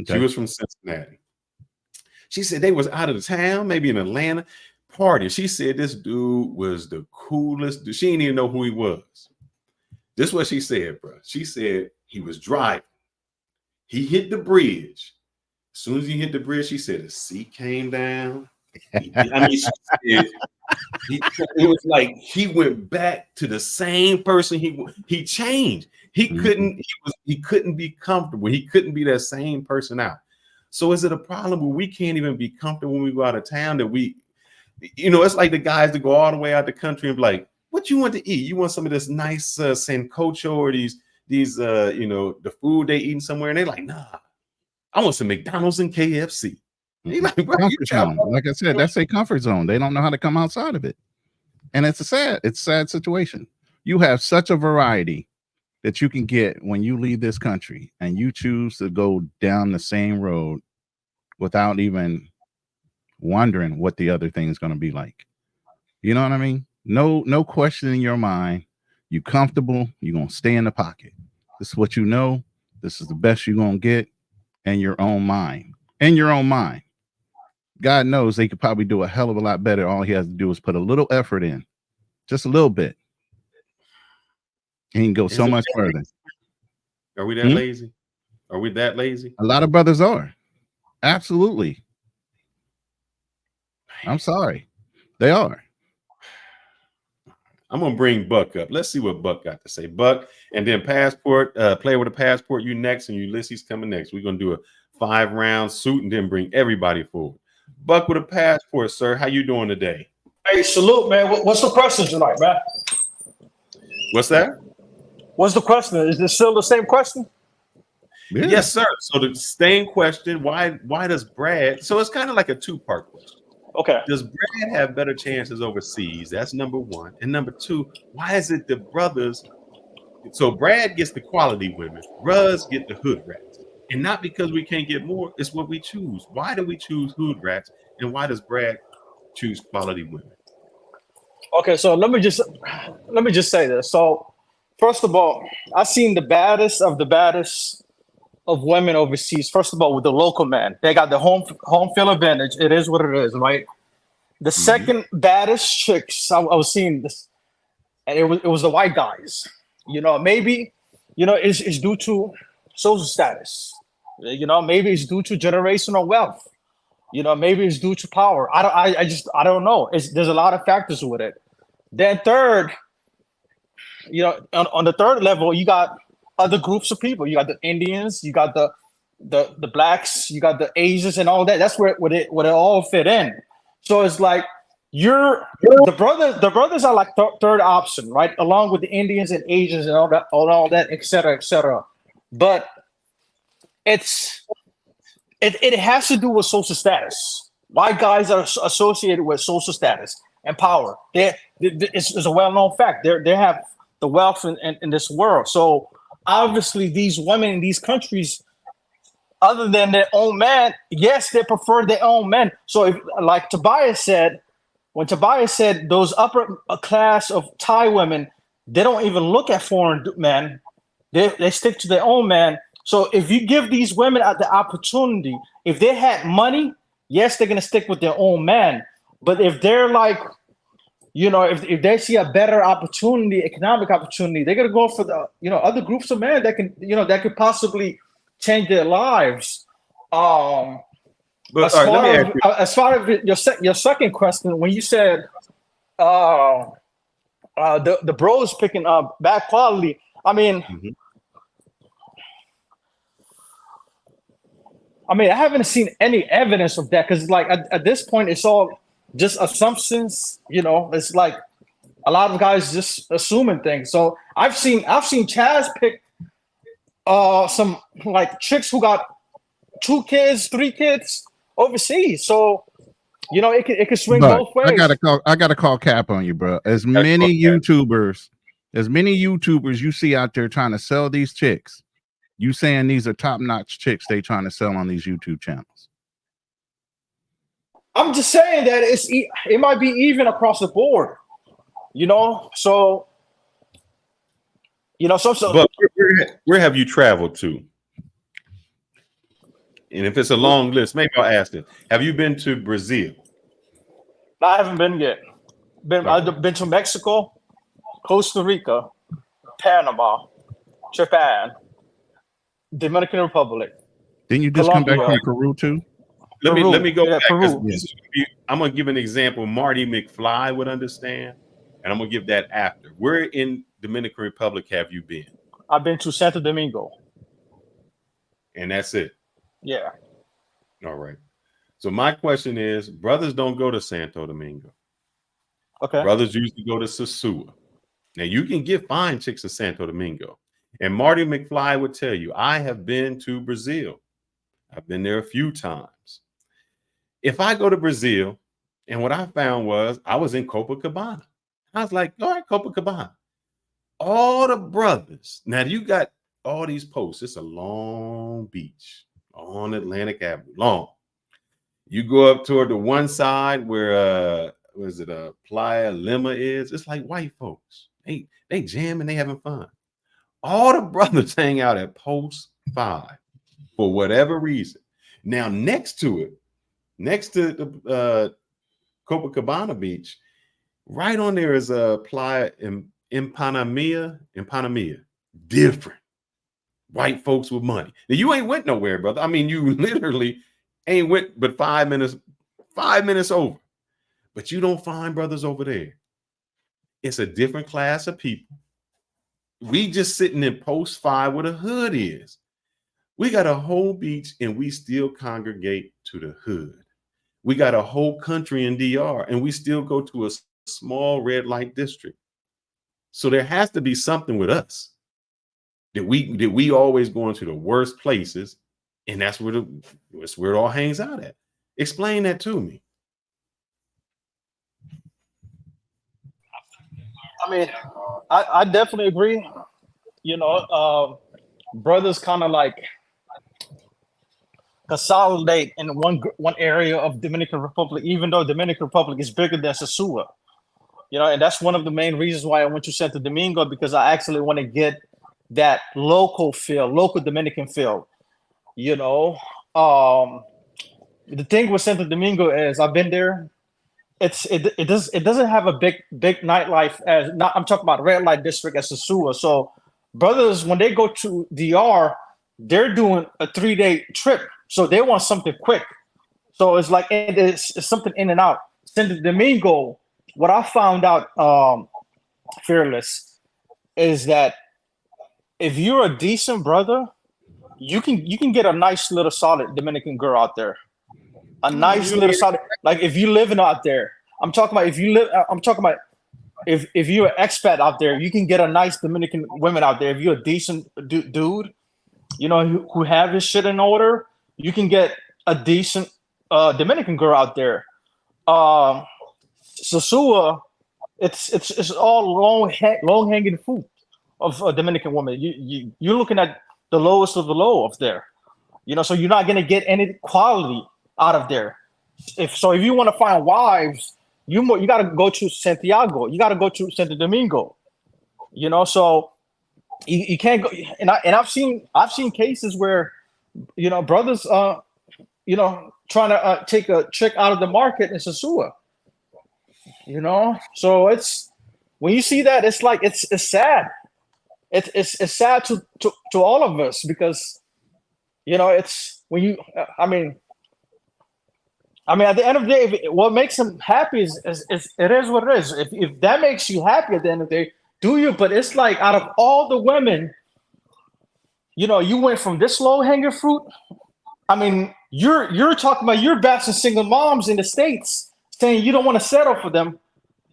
Okay. She was from Cincinnati. She said they was out of the town, maybe in Atlanta, party. She said this dude was the coolest dude. She didn't even know who he was. This is what she said, bro. She said he was driving. He hit the bridge. As soon as he hit the bridge, she said a seat came down. She said, it was like he went back to the same person. He changed. He couldn't be comfortable. He couldn't be that same person out. So is it a problem where we can't even be comfortable when we go out of town, that we, it's like the guys that go all the way out the country and be like, what you want to eat? You want some of this nice sancocho or these the food they eating somewhere, and they're like, nah, I want some McDonald's and KFC. Like, like I said, that's a comfort zone. They don't know how to come outside of it. And it's a sad situation. You have such a variety that you can get when you leave this country and you choose to go down the same road without even wondering what the other thing is going to be like. You know what I mean? No question in your mind. You comfortable, you're going to stay in the pocket. This is what you know. This is the best you're going to get in your own mind. In your own mind. God knows they could probably do a hell of a lot better. All he has to do is put a little effort in. Just a little bit. He can go so much further. Are we that lazy? Are we that lazy? A lot of brothers are. Absolutely. I'm sorry. They are. I'm going to bring Buck up. Let's see what Buck got to say. Buck, and then passport, player with a passport, you next, and Ulysses coming next. We're going to do a 5-round suit and then bring everybody forward. Buck with a passport, sir. How you doing today? Hey, salute, man. What's the question tonight, man? What's that? What's the question? Is this still the same question? Yeah. Yes, sir. So the same question, why does Brad, so it's kind of like a 2-part question. Okay. Does Brad have better chances overseas? That's number one. And number two, why is it the brothers? So Brad gets the quality women, Ruz get the hood rats. And not because we can't get more, it's what we choose. Why do we choose hood rats? And why does Brad choose quality women? Okay, so let me just say this. So first of all, I've seen the baddest of women overseas. First of all, with the local men, they got the home field advantage. It is what it is, right? The second baddest chicks I was seeing this, and it was the white guys. Maybe it's due to social status. Maybe it's due to generational wealth. Maybe it's due to power. I don't know. There's a lot of factors with it. Then third, on the third level, you got other groups of people. You got the Indians, you got the blacks, you got the Asians, and all that. That's where it all fit in. So it's like the brothers are like third option, right? Along with the Indians and Asians and all that, et cetera. But it has to do with social status. White guys are associated with social status and power. It's a well-known fact. They have the wealth in this world. So obviously, these women in these countries, other than their own man, yes, they prefer their own men. So if, like Tobias said, when Tobias said those upper class of Thai women, they don't even look at foreign men. They stick to their own man. So if you give these women the opportunity, if they had money, yes, they're gonna stick with their own man. But if they're like, if they see a better opportunity, economic opportunity, they're gonna go for the other groups of men that can that could possibly change their lives. But As far as your second question, when you said the bros picking up bad quality, I mean. I haven't seen any evidence of that because, like, at this point, it's all just assumptions. It's like a lot of guys just assuming things. So I've seen Chaz pick some like chicks who got 2 kids, 3 kids overseas. So it could swing both ways. I gotta call cap on you, bro. As many YouTubers you see out there trying to sell these chicks. You saying these are top-notch chicks they trying to sell on these YouTube channels? I'm just saying that it might be even across the board, So, But where have you traveled to? And if it's a long list, maybe I'll ask it. Have you been to Brazil? I haven't been yet. I've been to Mexico, Costa Rica, Panama, Japan, Dominican Republic. Didn't you just Colombia. come back from Peru too? Let me go back. Peru. I'm gonna give an example Marty McFly would understand, and I'm gonna give that after. Where in Dominican Republic have you been? I've been to Santo Domingo. And that's it. Yeah. All right. So my question is, brothers don't go to Santo Domingo. Okay. Brothers usually go to Sosua. Now you can get fine chicks in Santo Domingo. And Marty McFly would tell you, I have been to Brazil. I've been there a few times. If I go to Brazil, and what I found was I was in Copacabana. I was like, all right, Copacabana. All the brothers. Now you got all these posts. It's a long beach on Atlantic Avenue. Long. You go up toward the one side where Playa Lima is. It's like white folks. They jamming, they having fun. All the brothers hang out at Post 5 for whatever reason. Now, next to the Copacabana Beach, right on there is a Playa in Panamia. Different. White folks with money. Now, you ain't went nowhere, brother. You literally ain't went but 5 minutes over. But you don't find brothers over there. It's a different class of people. We just sitting in Post 5 where the hood is. We got a whole beach and we still congregate to the hood. We got a whole country in DR and we still go to a small red light district. So there has to be something with us that we always going to the worst places, and that's where it all hangs out at. Explain that to me. I mean, I definitely agree. You know, brothers kind of like consolidate in one area of Dominican Republic, even though Dominican Republic is bigger than Sosua. You know, and that's one of the main reasons why I went to Santo Domingo, because I actually want to get that local feel, local Dominican feel. You know, the thing with Santo Domingo is I've been there. It doesn't have a big nightlife as not. I'm talking about red light district as Sosua. So brothers, when they go to DR, they're doing a 3-day trip, so they want something quick. So it's like it's something in and out. Santo Domingo, what I found out, Fearless, is that if you're a decent brother, you can get a nice little solid Dominican girl out there. A nice little solid, like if you living out there. I'm talking about if you live. I'm talking about if you're an expat out there, you can get a nice Dominican women out there. If you're a decent dude, you know, who have his shit in order, you can get a decent Dominican girl out there. Sosua, it's all long hanging fruit of a Dominican woman. You're looking at the lowest of the low up there. You know, so you're not gonna get any quality out of there. If you want to find wives, you got to go to Santiago. You got to go to Santo Domingo. You know, so you can't go. And I've seen cases where, you know, brothers, you know, trying to take a chick out of the market in Sosua. You know, so it's when you see that, it's like it's sad. It's sad to all of us, because, you know, it's when you. I mean, at the end of the day, what makes them happy is it is what it is. If that makes you happy at the end of the day, do you? But it's like out of all the women, you know, you went from this low hanging fruit. I mean, you're talking about you're bashing single moms in the States, saying you don't want to settle for them,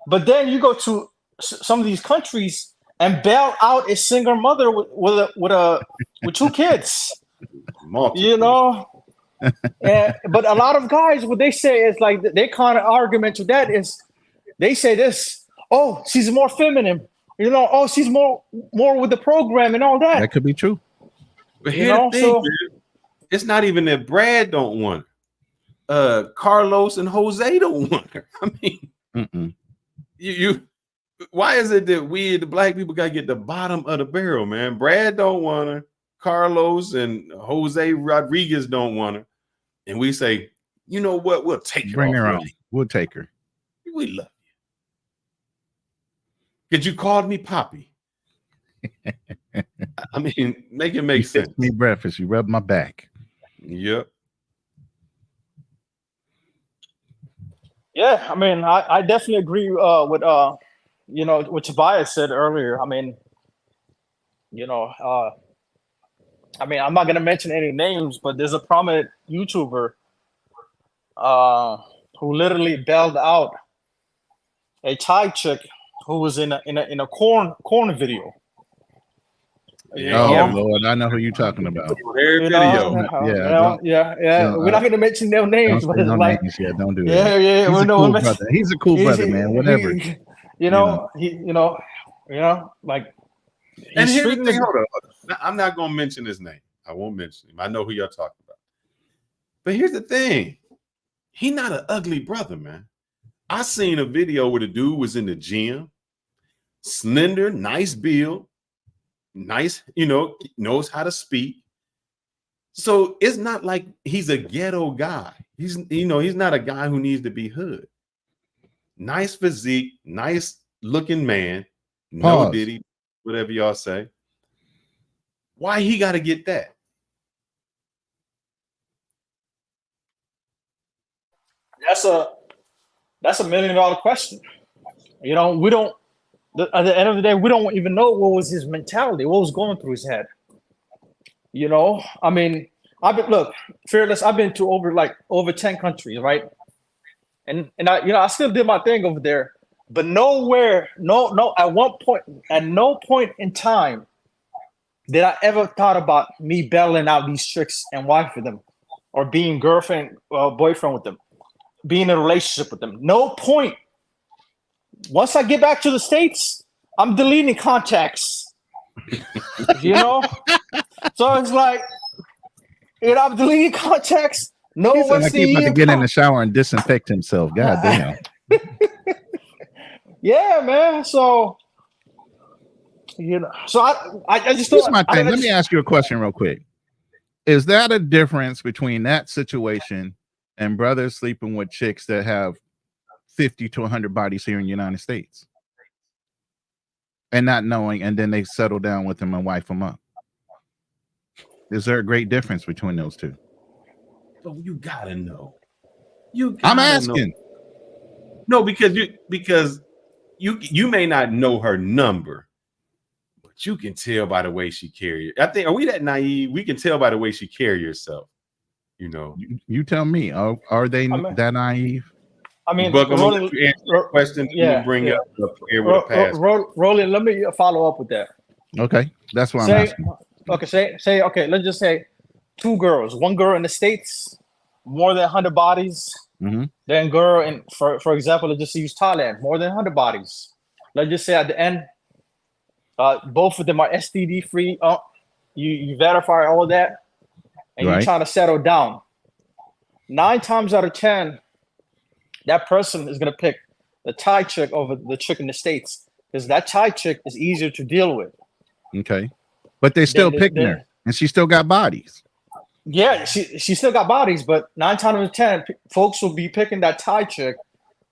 but then you go to some of these countries and bail out a single mother with 2 kids. You know. But a lot of guys, what they say is like they kind of argument to that is they say this: oh, she's more feminine, you know. Oh, she's more with the program and all that. That could be true. But here's the thing, man. It's not even that Brad don't want her. Carlos and Jose don't want her. I mean, you. Why is it that we, the black people, gotta get the bottom of the barrel, man? Brad don't want her. Carlos and Jose Rodriguez don't want her. And we say, you know what? We'll take her. Bring her on. We'll take her. We love you. Because you called me Poppy. I mean, make it make sense. Me breakfast. You rub my back. Yep. Yeah, I mean, I definitely agree with you know, what Tobias said earlier. I mean, you know, I mean, I'm not gonna mention any names, but there's a prominent YouTuber who literally bailed out a Thai chick who was in a corn video. Oh Lord, I know who you're talking about. We're not gonna mention their names, but it's no like, names. Yeah, don't do that. Yeah, He's a cool brother. He's a cool brother, man. Whatever. Like. And here's the thing, hold on. I'm not gonna mention his name. I won't mention him. I know who you're talking about. But here's the thing: he not an ugly brother, man. I seen a video where the dude was in the gym, slender, nice build, nice, you know, knows how to speak. So it's not like he's a ghetto guy. He's not a guy who needs to be hood. Nice physique, nice looking man. Pause. No diddy. Whatever y'all say. Why he got to get that? That's a $1 million question. You know, we don't. At the end of the day, we don't even know what was his mentality, what was going through his head. You know, I mean, look, Fearless. I've been to over 10 countries, right? And I still did my thing over there. But nowhere, at no point in time did I ever thought about me bailing out these chicks and wife with them, or being girlfriend or boyfriend with them, being in a relationship with them. No point. Once I get back to the States, I'm deleting contacts. You know, so it's like, you know, I'm deleting contacts. No He sound like he about to Western get in the shower and disinfect himself. God damn. Yeah, man. So you know, so I just Here's thought. my thing. Let me ask you a question real quick. Is that a difference between that situation and brothers sleeping with chicks that have 50 to 100 bodies here in the United States and not knowing, and then they settle down with them and wife them up? Is there a great difference between those two? Oh, you gotta know. You I'm gotta asking. know. No, because you may not know her number, but you can tell by the way she carries. I think, are we that naive? We can tell by the way she carries herself. You know. You tell me. Are they that naive? I mean, Buck, I'm gonna Roland, let you answer your question. yeah, Bring yeah. up the player with a pass. Roland, let me follow up with that. Okay, that's what I'm Say, asking. okay, say, okay. Let's just say two girls. One girl in the States, more than 100 bodies. Mhm. Then girl in, for example, let's just use Thailand, more than 100 bodies. Let's just say at the end, both of them are STD free. You verify all that, and Right. you're trying to settle down. 9 times out of 10, that person is gonna pick the Thai chick over the chick in the States, because that Thai chick is easier to deal with. Okay, but they still Then- picking then- her, and she still got bodies. Yeah, she still got bodies, but 9 times out of 10, folks will be picking that Thai chick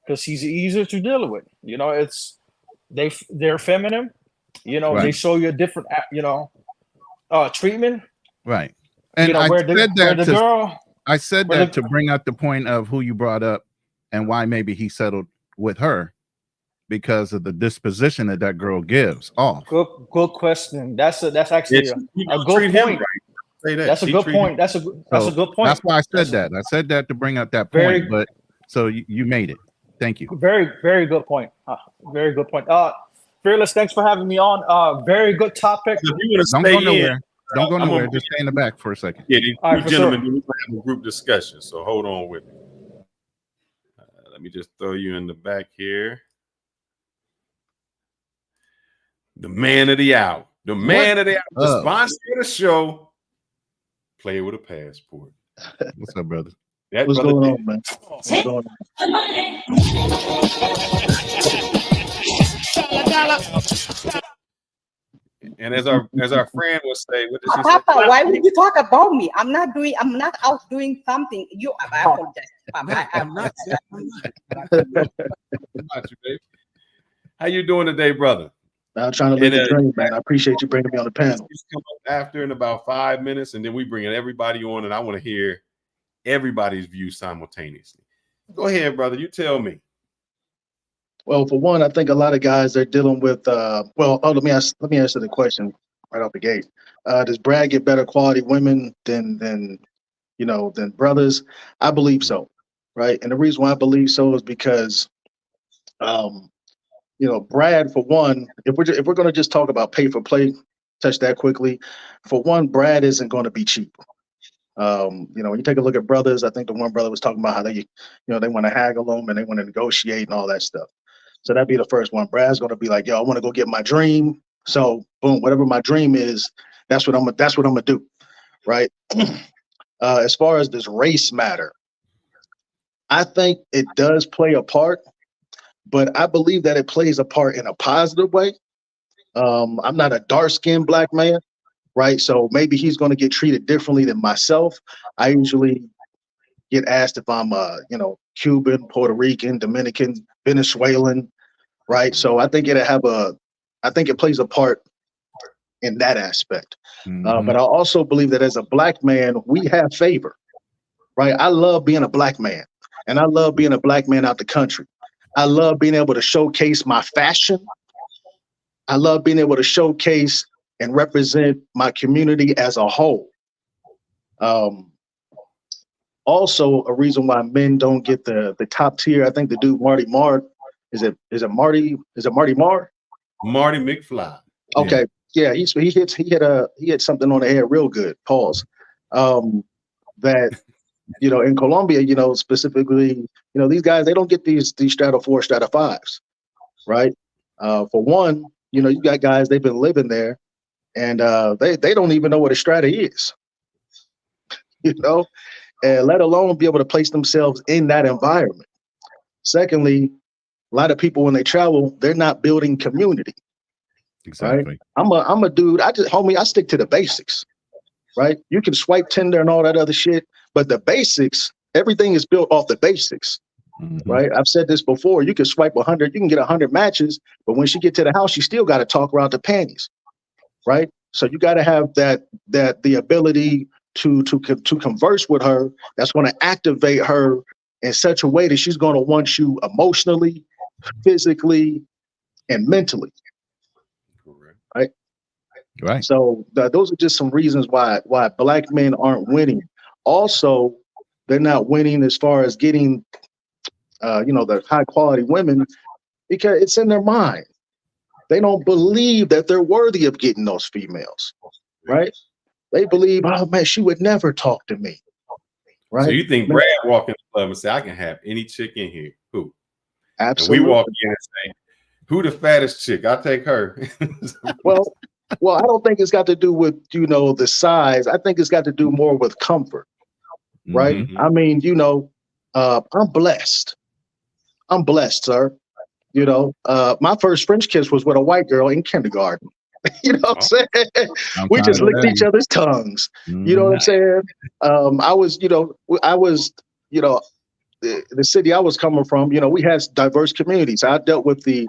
because she's easier to deal with. You know, it's they're feminine. You know, they Right. show you a different treatment. Right. And You know, I where said that the to, girl. I said where that the- to bring up the point of who you brought up and why maybe he settled with her because of the disposition that girl gives off. Good question. That's actually a good treat him point. right. Say that. That's a She good treat him- point. That's a So good point. That's why I said That's that. I said that to bring up that Very- point. But so you made it. Thank you. Very, very good point. Very good point. Fearless, thanks for having me on. Very good topic. If you want to Don't stay go in, nowhere. Don't go I'm nowhere. gonna- Just stay in the back for a second. yeah, these All right, two for gentlemen, sure. we're gonna have a group discussion. So hold on with me. Let me just throw you in the back here. The man of the hour. The man of the hour. The up? sponsor of the show. Play with a passport. What's up, brother? That What's brother going did. on, man? What's going on? And as our friend would say, what did she say? Papa, why would you talk about me? I'm not out doing something. I apologize. Papa, I'm not you, babe. How you doing today, brother? I'm trying to live the dream, man. I appreciate you bringing me on the panel. He's come up after in about 5 minutes, and then we bring everybody on, and I want to hear everybody's view simultaneously. Go ahead, brother. You tell me. Well, for one, I think a lot of guys are dealing with. Let me answer the question right off the gate. Does Brad get better quality women than brothers? I believe so, right? And the reason why I believe so is because, Brad, for one, if we're going to just talk about pay for play, touch that quickly. For one, Brad isn't going to be cheap. When you take a look at brothers, I think the one brother was talking about how they want to haggle them and they want to negotiate and all that stuff. So that'd be the first one. Brad's going to be like, yo, I want to go get my dream. So boom, whatever my dream is, that's what I'm gonna do. Right. As far as this race matter, I think it does play a part, but I believe that it plays a part in a positive way. I'm not a dark-skinned black man, right? So maybe he's going to get treated differently than myself. I usually get asked if I'm Cuban, Puerto Rican, Dominican, Venezuelan, right? So I think it plays a part in that aspect. But I also believe that as a black man, we have favor, right? I love being a black man, and I love being a black man out the country. I love being able to showcase my fashion. I love being able to showcase and represent my community as a whole. Also, a reason why men don't get the top tier, I think the dude Marty Marr, is it Marty Marr? Marty McFly. Okay, yeah, he hit something on the head real good. Pause. That in Colombia, specifically, these guys, they don't get these Strata 4, Strata 5s, right? For one, You know, you got guys, they've been living there, and they don't even know what a strata is. You know, and let alone be able to place themselves in that environment. Secondly, a lot of people when they travel, they're not building community. Exactly. Right? I'm a dude. I stick to the basics. Right? You can swipe Tinder and all that other shit, but the basics, everything is built off the basics. Mm-hmm. Right? I've said this before. You can swipe 100, you can get 100 matches, but when she get to the house, you still got to talk around the panties. Right? So you got to have the ability to converse with her. That's going to activate her in such a way that she's going to want you emotionally, physically, and mentally. Right? Right. So those are just some reasons why black men aren't winning. Also, they're not winning as far as getting, the high quality women, because it's in their mind. They don't believe that they're worthy of getting those females, right? They believe, oh man, she would never talk to me, right? So you think Brad walk in the club and say, I can have any chick in here? Who? Absolutely. And we walk in and say, who the fattest chick? I'll take her. Well, I don't think it's got to do with, the size. I think it's got to do more with comfort, right? Mm-hmm. I mean, I'm blessed. I'm blessed, sir. My first French kiss was with a white girl in kindergarten. You know what I'm saying? We just licked each other's tongues. Mm-hmm. You know what I'm saying? I was the city I was coming from, we had diverse communities. I dealt with the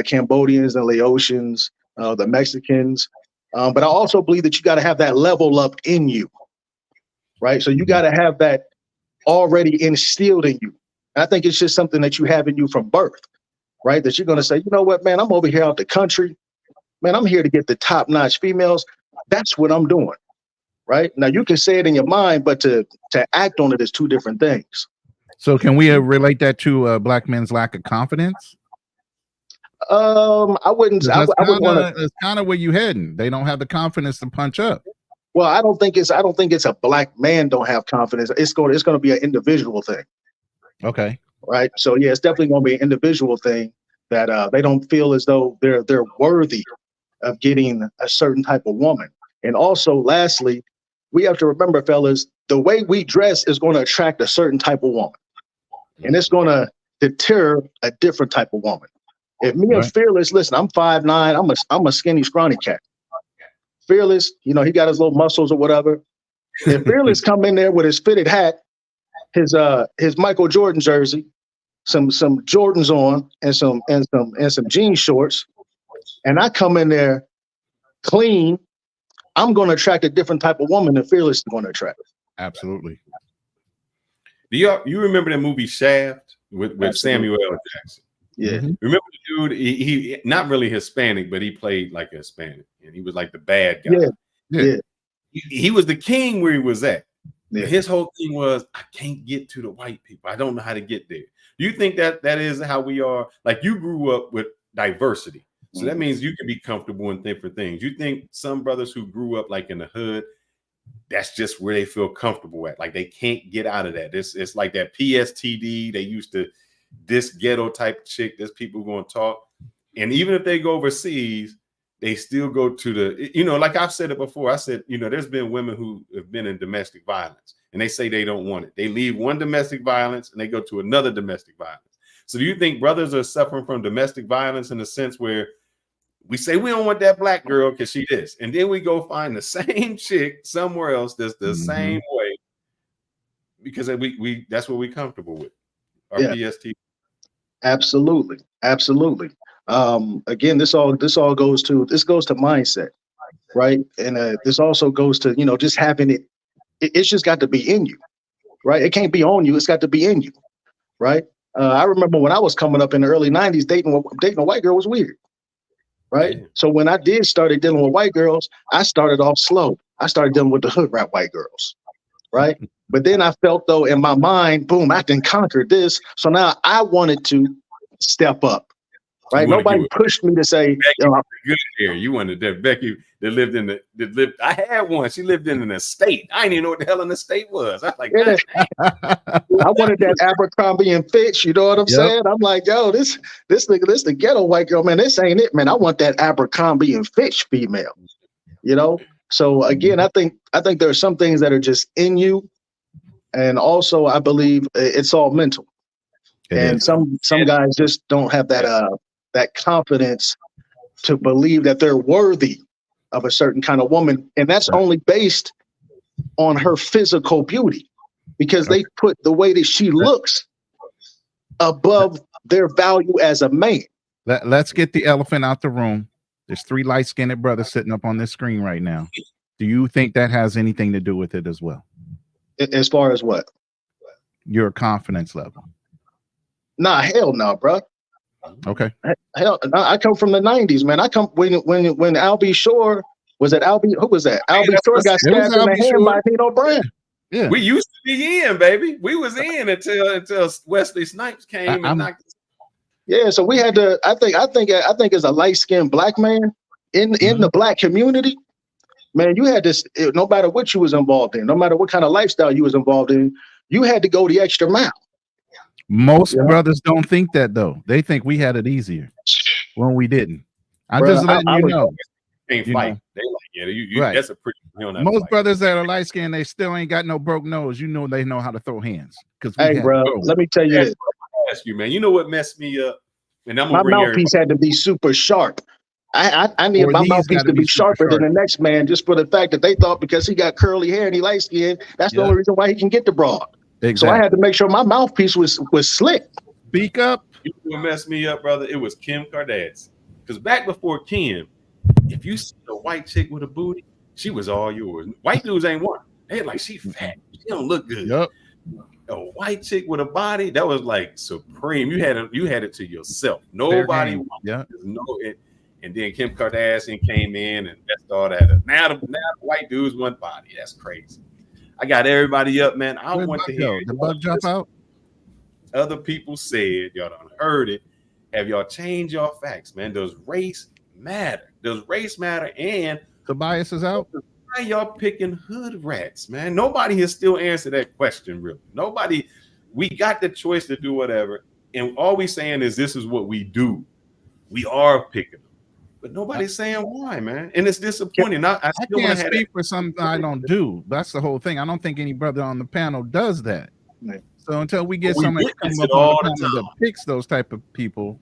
Cambodians and Laotians, the Mexicans. But I also believe that you got to have that level up in you, right? So you got to have that already instilled in you. And I think it's just something that you have in you from birth, right? That you're going to say, you know what, man, I'm over here out the country. Man, I'm here to get the top-notch females. That's what I'm doing, right? Now, you can say it in your mind, but to act on it is two different things. So can we relate that to black men's lack of confidence? I wouldn't want to. It's kind of where you heading. They don't have the confidence to punch up. Well, I don't think it's a black man don't have confidence. It's going to be an individual thing. Okay. Right. So yeah, it's definitely going to be an individual thing that they don't feel as though they're worthy of getting a certain type of woman. And also, lastly, we have to remember, fellas, the way we dress is going to attract a certain type of woman, and it's going to deter a different type of woman. If me and Fearless, listen, I'm 5'9", I'm a skinny, scrawny cat. Fearless, he got his little muscles or whatever. If Fearless come in there with his fitted hat, his Michael Jordan jersey, some Jordans on, and some jean shorts, and I come in there clean, I'm going to attract a different type of woman than Fearless is going to attract. Absolutely. Do you remember that movie Shaft with Samuel L. Jackson? Yeah. Mm-hmm. Remember the dude? He not really Hispanic, but he played like a Hispanic, and he was like the bad guy. Yeah. He was the king where he was at. Yeah. His whole thing was, I can't get to the white people. I don't know how to get there. Do you think that is how we are? Like, you grew up with diversity. So that means you can be comfortable in different things. You think some brothers who grew up like in the hood, that's just where they feel comfortable at. Like they can't get out of that. It's like that PSTD. They used to, this ghetto type chick, there's people going to talk. And even if they go overseas, they still go to the, like I've said it before. I said, there's been women who have been in domestic violence and they say they don't want it. They leave one domestic violence and they go to another domestic violence. So do you think brothers are suffering from domestic violence in the sense where we say we don't want that black girl because she is, and then we go find the same chick somewhere else that's the same way because we that's what we're comfortable with? Our PST. Absolutely. Again, this goes to mindset, right? And this also goes to just having it. It's just got to be in you, right? It can't be on you. It's got to be in you, right? I remember when I was coming up in the early 90s, dating a white girl was weird. Right. Yeah. So when I started dealing with white girls, I started off slow. I started dealing with the hood rat white girls. Right. But then I felt though in my mind, boom, I can conquer this. So now I wanted to step up. right? Nobody pushed me to say, good hair. You wanted that Becky that lived in I had one. She lived in an estate. I didn't even know what the hell an estate was. I was like, yeah. I wanted that Abercrombie and Fitch. You know what I'm saying? I'm like, yo, this nigga, this the ghetto white girl, man. This ain't it, man. I want that Abercrombie and Fitch female. You know. So again, I think there are some things that are just in you, and also I believe it's all mental. Some guys just don't have that confidence to believe that they're worthy of a certain kind of woman, and that's only based on her physical beauty, because they put the way that she looks above their value as a man. Let's get the elephant out the room. There's 3 light-skinned brothers sitting up on this screen right now. Do you think that has anything to do with it as well? As far as what? Your confidence level. Nah, hell no, bro. Okay. Hell, I come from the 90s, man. I come when Albie Shore was at Albie. Who was that? Albie Shore got stabbed in the hand by Nino Brown. Yeah. We used to be in, baby. We was in until Wesley Snipes came and knocked us. Yeah, so we had to. I think as a light-skinned black man in the black community, man, you had to. No matter what you was involved in, no matter what kind of lifestyle you was involved in, you had to go the extra mile. Most brothers don't think that, though. They think we had it easier when we didn't. I'm just letting you know. Can't fight. They like, you right. That's a pretty. Most brothers that are light skinned, they still ain't got no broke nose. You know, they know how to throw hands. Hey, bro, let me tell you this. Ask you, man. You know what messed me up? And I'm my mouthpiece had to be super sharp. I need my mouthpiece to be sharper than the next man, just for the fact that they thought because he got curly hair and he light skinned, that's the only reason why he can get the broad. Exactly. So I had to make sure my mouthpiece was slick. Speak up. You know what messed me up, brother? It was Kim Kardashian. Because back before Kim, if you see a white chick with a booty, she was all yours. White dudes ain't one. They like, she fat. She don't look good. Yep. A white chick with a body, that was like supreme. You had it to yourself. Nobody wanted it. And then Kim Kardashian came in and that's all that. Now the white dudes want body. That's crazy. I got everybody up, man. I want to hear the bug jump out. Other people said, y'all done heard it. Have y'all changed your facts, man? Does race matter? Does race matter? And Tobias is out. Why y'all picking hood rats, man? Nobody has still answered that question, really. Nobody. We got the choice to do whatever, and all we saying is this is what we do. We are picking them, but nobody's saying why, man. And it's disappointing. I can't speak for something I don't do. That's the whole thing. I don't think any brother on the panel does that. Right. So until we get somebody to come up on the panel that picks those type of people.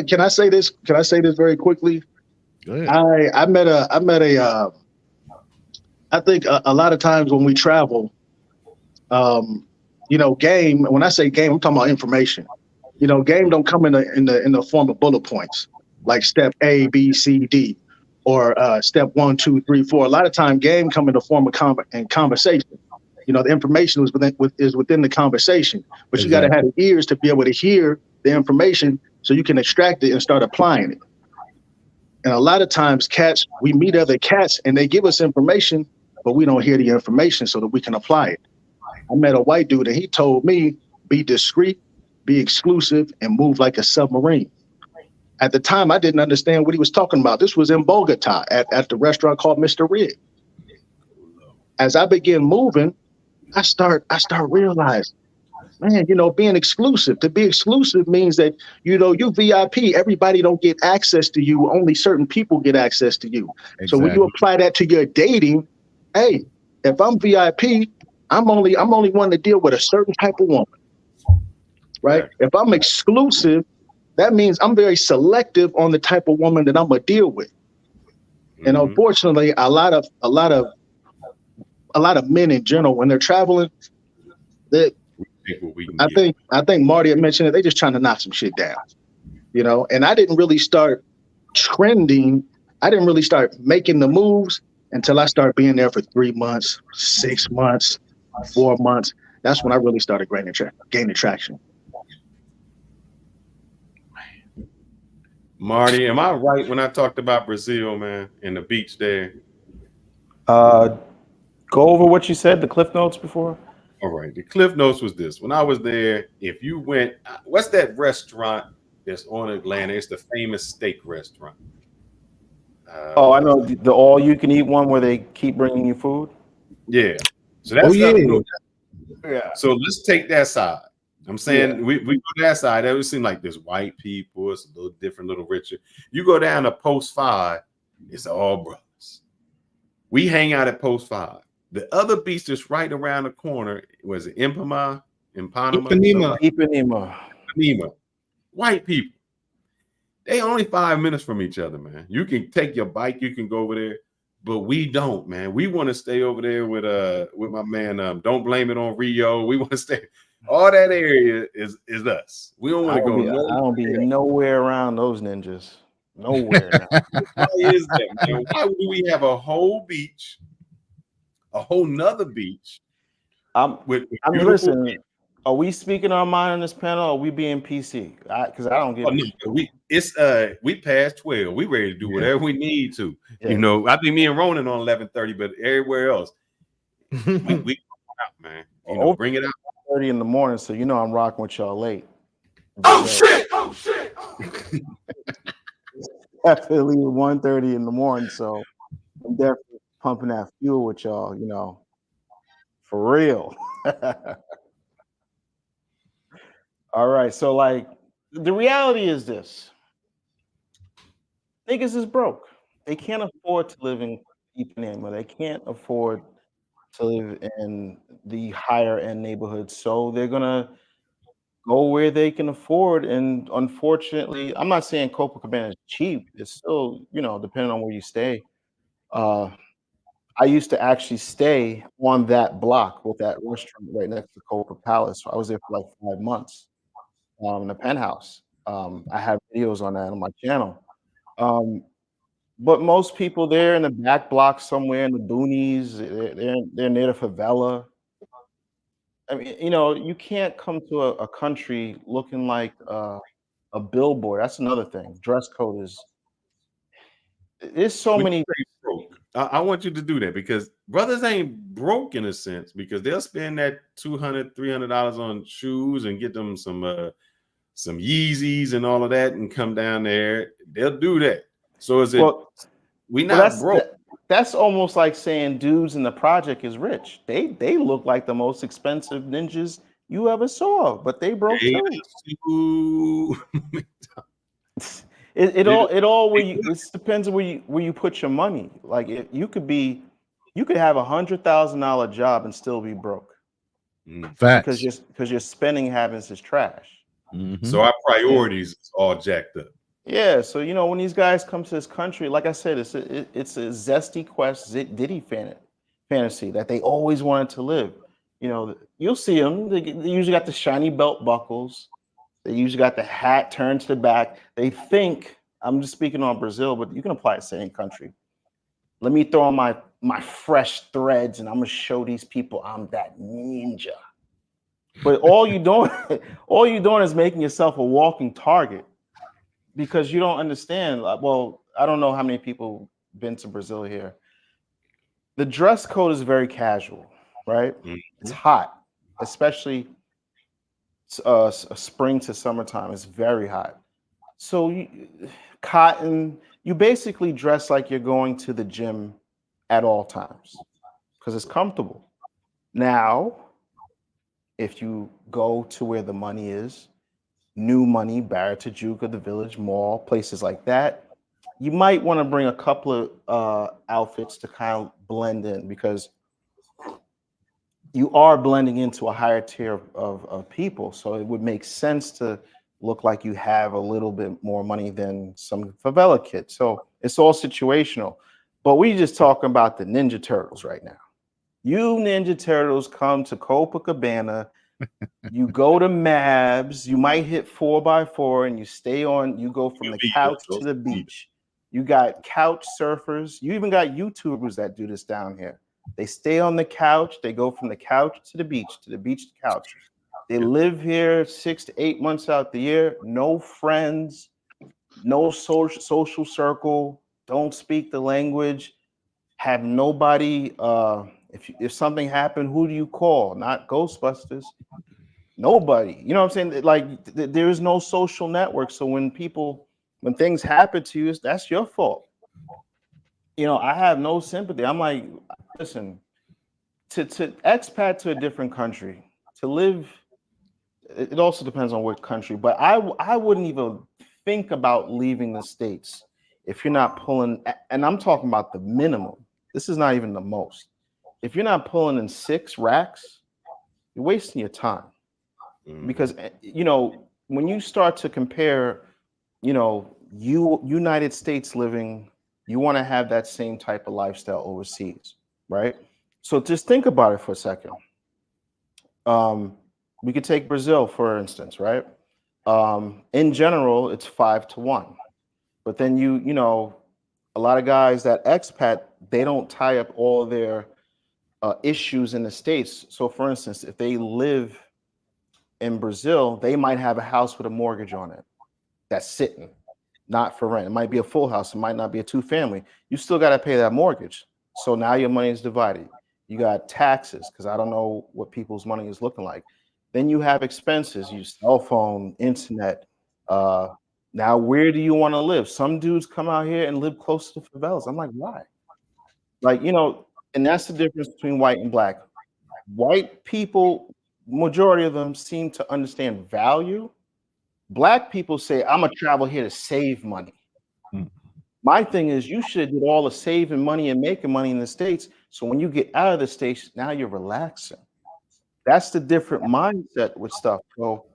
Can I say this? Can I say this very quickly? Go ahead. I think a lot of times when we travel, game. When I say game, I'm talking about information. Game don't come in the form of bullet points like step A, B, C, D, or step 1, 2, 3, 4. A lot of time, game come in the form of conversation. The information is within the conversation, but you got to have the ears to be able to hear the information so you can extract it and start applying it. And a lot of times we meet other cats and they give us information, but we don't hear the information so that we can apply it. I met a white dude and he told me, be discreet, be exclusive, and move like a submarine. At the time, I didn't understand what he was talking about. This was in Bogota at the restaurant called Mr. Rig. As I began moving, I start realizing, man, being exclusive. To be exclusive means that, you VIP, everybody don't get access to you. Only certain people get access to you. Exactly. So when you apply that to your dating, hey, if I'm VIP, I'm only one to deal with a certain type of woman, right? If I'm exclusive, that means I'm very selective on the type of woman that I'm gonna deal with. Mm-hmm. And unfortunately, a lot of men in general, when they're traveling, I think Marty had mentioned it. They just trying to knock some shit down, And I didn't really start trending. I didn't really start making the moves until I started being there for 3 months, 6 months, 4 months. That's when I really started gaining traction. Marty, am I right when I talked about Brazil, man, and the beach there? Go over what you said, the Cliff Notes before. All right. The Cliff Notes was this. When I was there, if you went, what's that restaurant that's on Atlanta. It's the famous steak restaurant. Oh, I know the all you can eat one where they keep bringing you food. Yeah. So that's up north. Yeah. So let's take that side. I'm saying Yeah. we go that side. That would seem like there's white people. It's a little different, a little richer. You go down to Post 5, it's all brothers. We hang out at Post 5. The other beach that's right around the corner was it Impanema? Ipanema. White people. They only 5 minutes from each other, man. You can take your bike, you can go over there, but we don't, man. We want to stay over there with my man. Don't blame it on Rio. We want to stay. All that area is us. We don't want to go. I don't be nowhere around those ninjas. Nowhere. Why is that, man? Why do we have a whole beach, a whole nother beach? Listen. Are we speaking our mind on this panel? Or are we being PC? Because I don't get it. We passed 12. We ready to do whatever we need to. Yeah. You know, I think me and Ronin on 11:30, but everywhere else, we out, man. You know, bring it out 30 in the morning, so you know I'm rocking with y'all late. Oh shit! Oh shit! Definitely 1:30 in the morning, so I'm definitely pumping that fuel with y'all. You know, for real. All right, so like the reality is this: niggas is broke. They can't afford to live in Ipanema. They can't afford to live in the higher end neighborhoods. So they're gonna go where they can afford. And unfortunately, I'm not saying Copacabana is cheap. It's still, you know, depending on where you stay. I used to actually stay on that block with that restaurant right next to Copa Palace. I was there for like 5 months. In the penthouse. I have videos on that on my channel. But most people there in the back block somewhere in the boonies, they're near the favela. I mean, you know, you can't come to a country looking like a billboard. That's another thing. Dress code is. There's so many. I want you to do that because brothers ain't broke in a sense because they'll spend that $200, $300 on shoes and get them some Yeezys and all of that and come down there. They'll do that. So is it? We not broke. That's almost like saying dudes in the project is rich. They look like the most expensive ninjas you ever saw, but they broke too. It depends on where you put your money. Like you could have $100,000 job and still be broke. Facts. Because your spending habits is trash. Mm-hmm. So our priorities is all jacked up. Yeah, so you know when these guys come to this country, like I said, it's a zesty quest Diddy fantasy that they always wanted to live. You know, you'll see them. They usually got the shiny belt buckles. They usually got the hat turned to the back. They think, I'm just speaking on Brazil, but you can apply it to any country. Let me throw on my fresh threads, and I'm gonna show these people I'm that ninja. But all you're doing is making yourself a walking target because you don't understand. Well, I don't know how many people been to Brazil here. The dress code is very casual, right? Mm-hmm. It's hot, especially spring to summertime. It's very hot. So cotton, you basically dress like you're going to the gym at all times because it's comfortable. Now, if you go to where the money is, New Money, Barra Tijuca, the Village Mall, places like that, you might want to bring a couple of outfits to kind of blend in because you are blending into a higher tier of people. So it would make sense to look like you have a little bit more money than some favela kid. So it's all situational. But we just talking about the Ninja Turtles right now. You Ninja Turtles come to Copacabana, you go to Mabs, you might hit 4x4 and you go from the couch to the beach. You got couch surfers. You even got YouTubers that do this down here. They stay on the couch. They go from the couch to the beach to couch. They live here 6 to 8 months out the year. No friends, no social circle. Don't speak the language. Have nobody. If something happened, who do you call? Not Ghostbusters. Nobody. You know what I'm saying? Like there is no social network. So when things happen to you, that's your fault. You know, I have no sympathy. I'm like, listen, to expat to a different country, to live, it also depends on what country, but I wouldn't even think about leaving the States if you're not pulling, and I'm talking about the minimum. This is not even the most. If you're not pulling in 6 racks, you're wasting your time. Because you know, when you start to compare, you know, United States living, you want to have that same type of lifestyle overseas, right? So just think about it for a second. We could take Brazil for instance, right? In general, it's 5-1, but then you know, a lot of guys that expat, they don't tie up all their issues in the States. So for instance, if they live in Brazil, they might have a house with a mortgage on it that's sitting, not for rent. It might be a full house. It might not be a 2-family. You still got to pay that mortgage. So now your money is divided. You got taxes, because I don't know what people's money is looking like. Then you have expenses, your cell phone, internet. Now, where do you want to live? Some dudes come out here and live close to favelas. I'm like, why? Like, you know, and that's the difference between white and black. White people, majority of them seem to understand value. Black people say, I'm gonna travel here to save money. My thing is, you should do all the saving money and making money in the States. So when you get out of the States, now you're relaxing. That's the different mindset with stuff. So,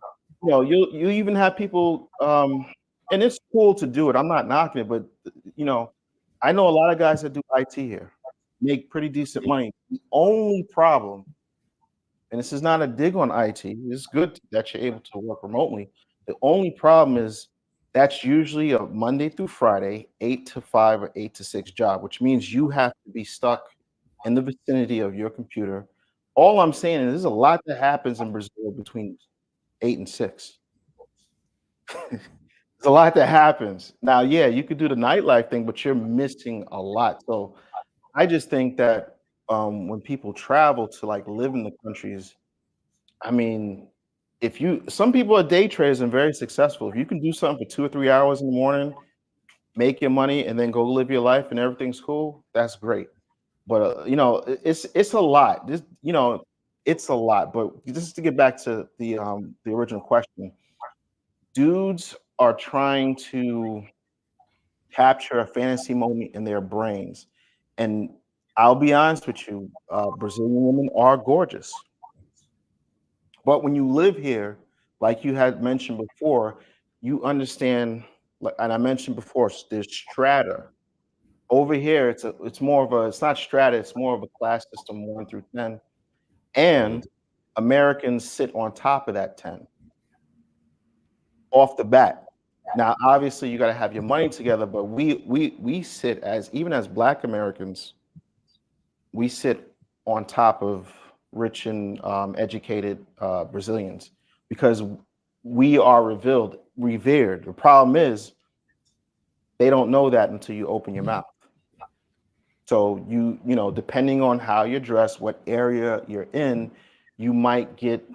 you know, you even have people, and it's cool to do it. I'm not knocking it, but you know, I know a lot of guys that do IT here, make pretty decent money. The only problem, and this is not a dig on IT, it's good that you're able to work remotely. The only problem is that's usually a Monday through Friday, 8 to 5 or 8 to 6 job, which means you have to be stuck in the vicinity of your computer. All I'm saying is there's a lot that happens in Brazil between 8 and 6. There's a lot that happens. Now, yeah, you could do the nightlife thing, but you're missing a lot. So I just think that when people travel to like live in the countries, I mean, some people are day traders and very successful. If you can do something for 2 or 3 hours in the morning, make your money, and then go live your life and everything's cool, that's great. But you know, it's a lot. This, you know, it's a lot. But just to get back to the original question, dudes are trying to capture a fantasy moment in their brains, and I'll be honest with you, Brazilian women are gorgeous. But when you live here, like you had mentioned before, you understand, and I mentioned before, there's strata. Over here, it's more of it's not strata, it's more of a class system 1 through 10. And Americans sit on top of that 10 off the bat. Now, obviously, you got to have your money together, but we sit even as Black Americans, we sit on top of rich and educated Brazilians because we are revered. The problem is they don't know that until you open your mouth. So you know, depending on how you're dressed, what area you're in, you might get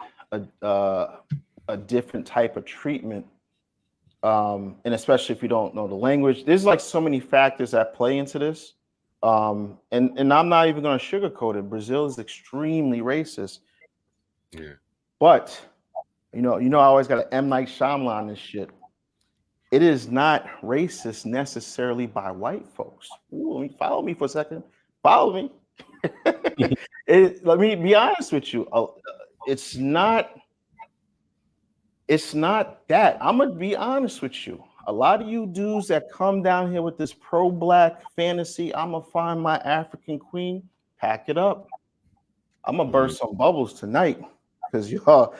a different type of treatment. And especially if you don't know the language, there's like so many factors that play into this. And I'm not even going to sugarcoat it. Brazil is extremely racist. Yeah. But you know, I always got to M. Night Shyamalan and shit. It is not racist necessarily by white folks. Ooh, follow me for a second. Follow me. Let me be honest with you. It's not that. I'm gonna be honest with you. A lot of you dudes that come down here with this pro-black fantasy, I'm gonna find my African queen. Pack it up. I'm gonna burst some bubbles tonight because y'all.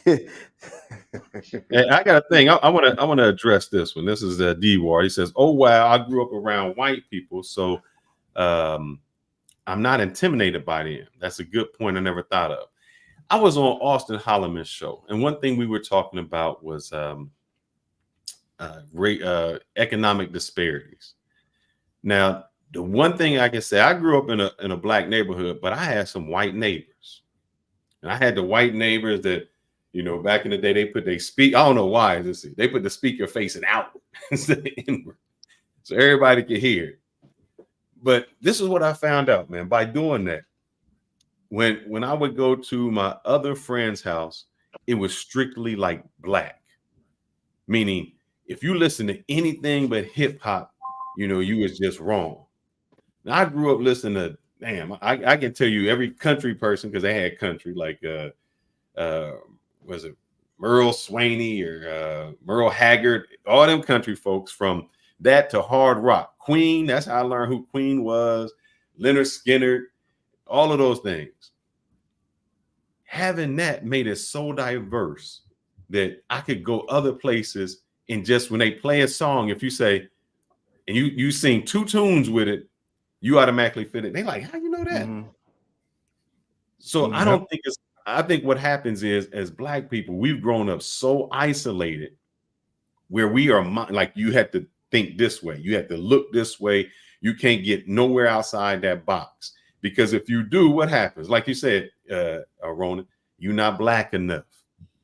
And I got a thing. I want to address this one. This is D-War. He says, "Oh wow, I grew up around white people, so I'm not intimidated by them." That's a good point. I never thought of. I was on Austin Holloman's show, and one thing we were talking about was economic disparities. Now, the one thing I can say, I grew up in a Black neighborhood, but I had some white neighbors, and I had the white neighbors that, You know, back in the day, they put they speak. I don't know why. They put the speaker facing outward instead of inward, so everybody could hear it. But this is what I found out, man. By doing that, when I would go to my other friend's house, it was strictly like black, meaning if you listen to anything but hip hop, you know, you was just wrong. Now, I grew up listening to, I can tell you every country person, because they had country, like was it Merle Swaney or Merle Haggard, all them country folks, from that to hard rock. Queen, that's how I learned who Queen was, Leonard Skinner, all of those things. Having that made it so diverse that I could go other places, and just when they play a song, if you say, and you sing two tunes with it, you automatically fit it. They like, how you know that? So I don't think it's, I think what happens is, as Black people, we've grown up so isolated where we are like, you have to think this way, you have to look this way, you can't get nowhere outside that box, because if you do, what happens? Like you said, Ronin, you're not Black enough.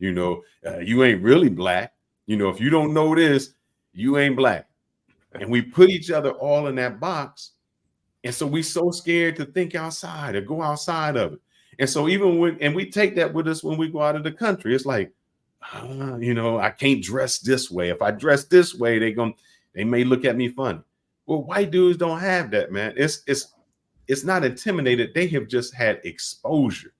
You know, you ain't really Black. You know, if you don't know this, you ain't Black. And we put each other all in that box. And so we so scared to think outside or go outside of it. And so even when, and we take that with us when we go out of the country, it's like, you know, I can't dress this way. If I dress this way, they may look at me funny. Well, white dudes don't have that, man. It's not intimidated. They have just had exposure,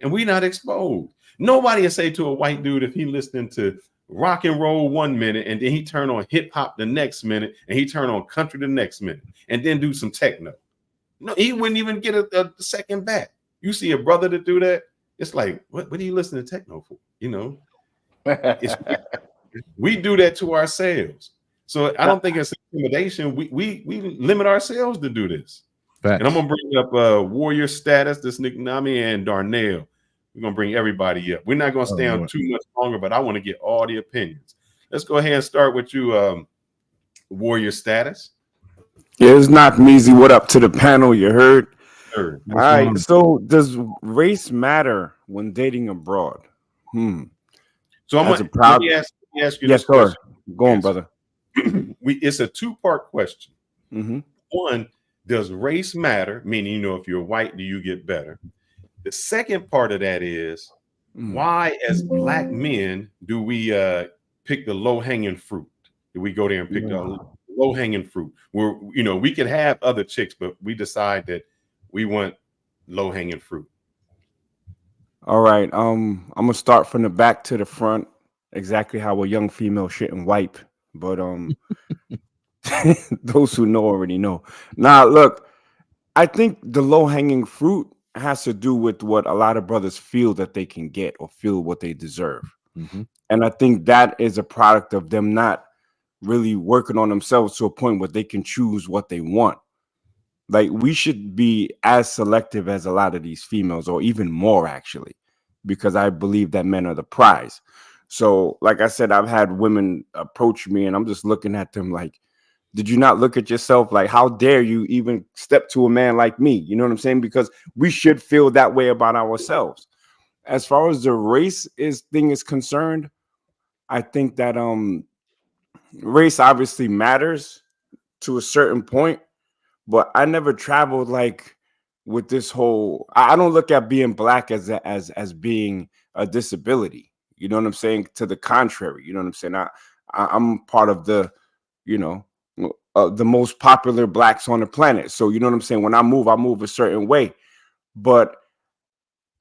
and we not exposed. Nobody will say to a white dude, if he listening to rock and roll 1 minute, and then he turn on hip hop the next minute, and he turn on country the next minute, and then do some techno. No, he wouldn't even get a second back. You see a brother to do that, it's like, what are you listening to techno for? You know, we do that to ourselves. So I don't think it's intimidation. We limit ourselves to do this. Facts. And I'm gonna bring up Warrior Status, this Nick Nami, and Darnell. We're gonna bring everybody up. We're not gonna stay on too much longer, but I want to get all the opinions. Let's go ahead and start with you, Warrior Status. Yeah, it's not easy. What up to the panel? You heard? Sure. All right. So, does race matter when dating abroad? So I'm gonna let me ask you this question. Go on, brother. It's a two-part question. One, does race matter? Meaning, you know, if you're white, do you get better? The second part of that is, why, as Black men, do we pick the low-hanging fruit? Do we go there and pick the low-hanging fruit? Where, you know, we can have other chicks, but we decide that we want low-hanging fruit. All right. I'm gonna start from the back to the front, exactly how a young female shouldn't wipe. But those who know already know. Now, look, I think the low-hanging fruit has to do with what a lot of brothers feel that they can get, or feel what they deserve. And I think that is a product of them not really working on themselves to a point where they can choose what they want. Like, we should be as selective as a lot of these females, or even more, actually, because I believe that men are the prize. So, like I said, I've had women approach me, and I'm just looking at them like, did you not look at yourself? Like, how dare you even step to a man like me? You know what I'm saying? Because we should feel that way about ourselves. As far as the race thing is concerned, I think that race obviously matters to a certain point, but I never traveled like with this whole. I don't look at being Black as being a disability. You know what I'm saying? To the contrary, you know what I'm saying? I'm part of the, you know, the most popular Blacks on the planet. So, you know what I'm saying? When I move a certain way, but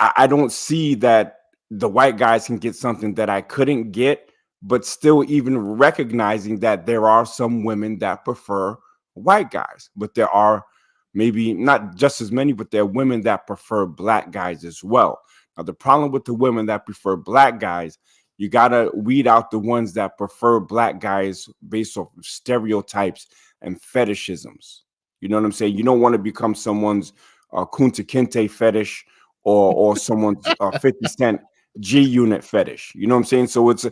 I don't see that the white guys can get something that I couldn't get, but still even recognizing that there are some women that prefer white guys, but there are maybe not just as many, but there are women that prefer Black guys as well. Now, the problem with the women that prefer Black guys, you got to weed out the ones that prefer Black guys based off of stereotypes and fetishisms. You know what I'm saying? You don't want to become someone's Kunta Kinte fetish or someone's 50 Cent G Unit fetish. You know what I'm saying? So it's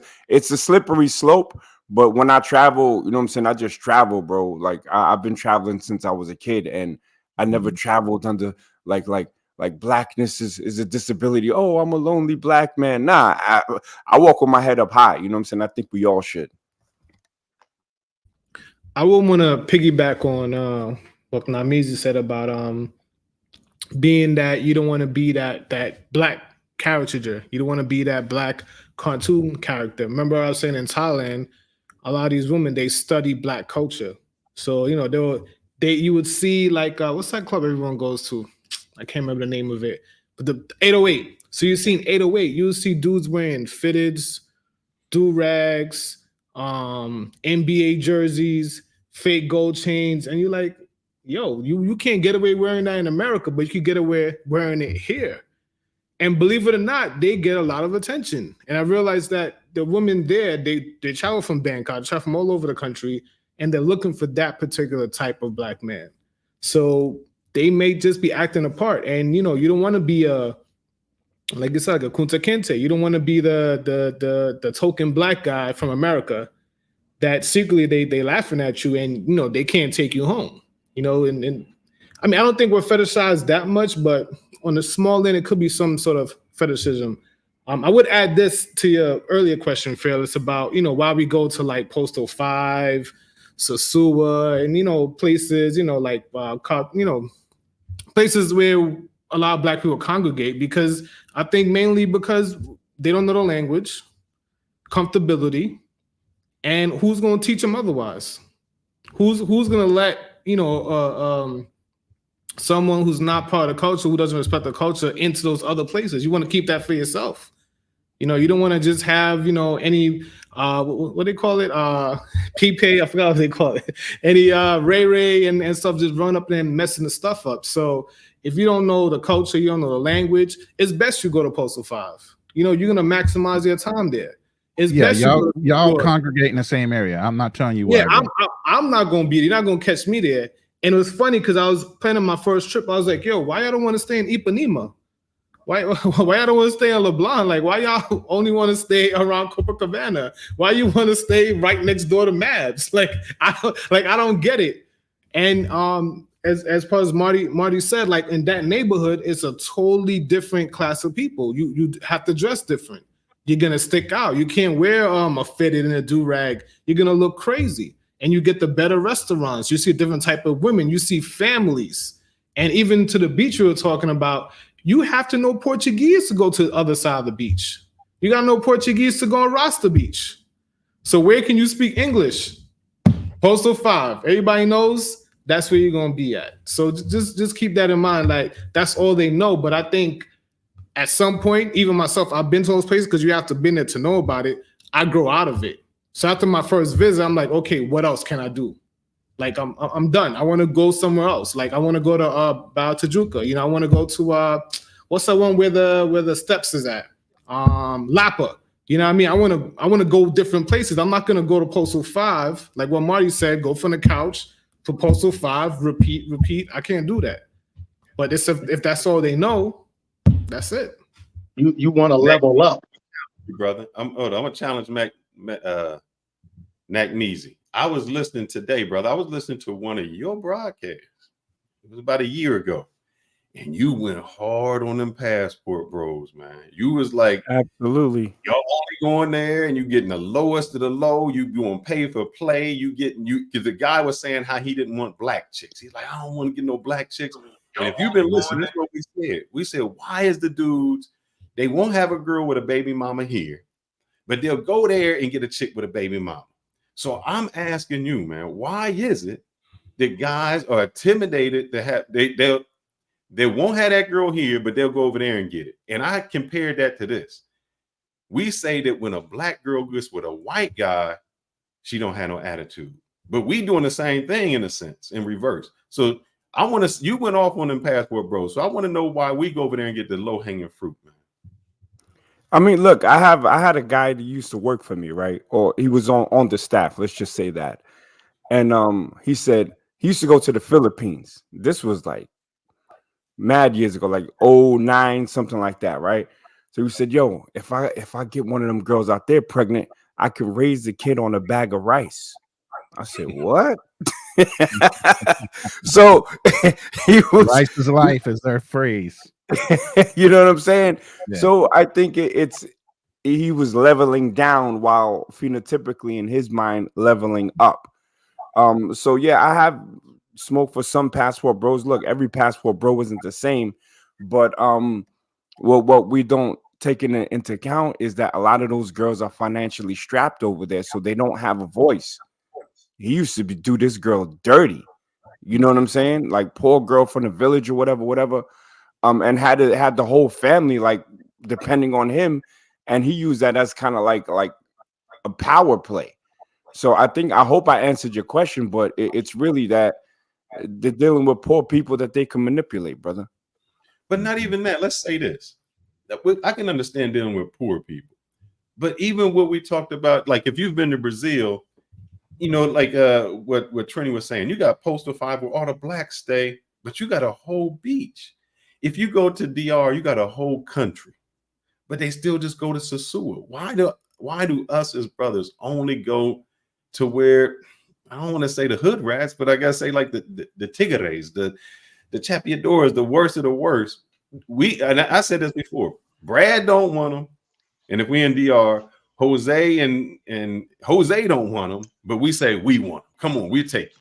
a slippery slope. But when I travel, you know what I'm saying? I just travel, bro. Like I've been traveling since I was a kid, and I never traveled under like like blackness is a disability. Oh, I'm a lonely black man. Nah, I walk with my head up high. You know what I'm saying? I think we all should. I would want to piggyback on what Namizi said about being that you don't want to be that black caricature. You don't want to be that black cartoon character. Remember I was saying in Thailand, a lot of these women, they study black culture. So, you know, you would see like, what's that club everyone goes to? I can't remember the name of it, but the 808. So you've seen 808, you would see dudes wearing fitteds, do-rags, NBA jerseys, fake gold chains, and you're like, yo, you can't get away wearing that in America, but you can get away wearing it here. And believe it or not, they get a lot of attention. And I realized that the women there, they travel from Bangkok, travel from all over the country, and they're looking for that particular type of black man. So they may just be acting a part. And you know, you don't want to be like it's like a Kunta Kinte. You don't want to be the token black guy from America that secretly they laughing at you and you know they can't take you home. You know, and I mean I don't think we're fetishized that much, but on the small end, it could be some sort of fetishism. I would add this to your earlier question, Fearless, about, you know, why we go to like Postal 5, Sosua, and, you know, places, you know, like, you know, places where a lot of black people congregate, because I think mainly because they don't know the language, comfortability, and who's going to teach them otherwise? Who's going to let, you know, someone who's not part of the culture, who doesn't respect the culture, into those other places? You want to keep that for yourself. You know, you don't want to just have, you know, any, what do they call it? P-Pay, I forgot what they call it. Any Ray and stuff just run up there and messing the stuff up. So if you don't know the culture, you don't know the language, it's best you go to Postal 5. You know, you're going to maximize your time there. It's best y'all congregate in the same area. I'm not telling you why. Yeah, I'm not going to be there. You're not going to catch me there. And it was funny because I was planning my first trip. I was like, yo, why y'all don't want to stay in Ipanema? Why y'all don't want to stay in LeBlanc? Like, why y'all only want to stay around Copacabana? Why you want to stay right next door to Mavs? Like, I don't get it. And as far as Marty said, like in that neighborhood, it's a totally different class of people. You have to dress different. You're gonna stick out. You can't wear a fitted and a do-rag. You're gonna look crazy. And you get the better restaurants. You see a different type of women. You see families. And even to the beach you were talking about, you have to know Portuguese to go to the other side of the beach. You got to know Portuguese to go on Rasta Beach. So where can you speak English? Postal 5. Everybody knows that's where you're going to be at. So just keep that in mind. Like, that's all they know. But I think at some point, even myself, I've been to those places because you have to be there to know about it. I grow out of it. So after my first visit, I'm like, okay, what else can I do? Like, I'm done. I want to go somewhere else. Like, I want to go to Bao Tajuka. You know, I want to go to what's that one where the steps is at? Lapa. You know what I mean? I want to go different places. I'm not gonna go to Postal 5, like what Marty said, go from the couch to Postal 5, repeat. I can't do that. But if that's all they know, that's it. You want to level up, brother. I'm gonna challenge Nakmeezy. I was listening today, brother. I was listening to one of your broadcasts. It was about a year ago. And you went hard on them passport bros, man. You was like, absolutely. Y'all only going there and you getting the lowest of the low. You doing pay for play. Because the guy was saying how he didn't want black chicks. He's like, I don't want to get no black chicks. And if you've been listening, that's what we said. We said, why is the dudes, they won't have a girl with a baby mama here, but they'll go there and get a chick with a baby mama. So I'm asking you, man, why is it that guys are intimidated to have they won't have that girl here, but they'll go over there and get it? And I compared that to this. We say that when a black girl gets with a white guy, she don't have no attitude. But we doing the same thing in a sense, in reverse. So you went off on them passport bros. So I want to know why we go over there and get the low-hanging fruit, man. I mean, look, I had a guy that used to work for me, right? Or he was on the staff, let's just say that. And he said he used to go to the Philippines. This was like mad years ago, like 2009, something like that, right? So he said, yo, if I get one of them girls out there pregnant, I could raise the kid on a bag of rice. I said, what? So he was, rice is life is their phrase. You know what I'm saying? Yeah. So I think he was leveling down while phenotypically in his mind leveling up. So yeah, I have smoke for some passport bros. Look, every passport bro isn't the same, but what we don't take into account is that a lot of those girls are financially strapped over there, so they don't have a voice. He used to do this girl dirty. You know what I'm saying? Like poor girl from the village or whatever. And had the whole family like depending on him, and he used that as kind of like a power play. So I hope I answered your question, but it's really that they're dealing with poor people that they can manipulate, brother. But not even that. Let's say this. I can understand dealing with poor people. But even what we talked about, like if you've been to Brazil, you know, like what Trini was saying, you got Postal 5 where all the blacks stay, but you got a whole beach. If you go to DR, you got a whole country, but they still just go to Sosua. Why do us as brothers only go to where, I don't want to say the hood rats, but I gotta say like the tigres, the chapeadores, the worst of the worst. And I said this before, Brad don't want them, and if we in DR, Jose and Jose don't want them, but we say we want them. Come on, we take you.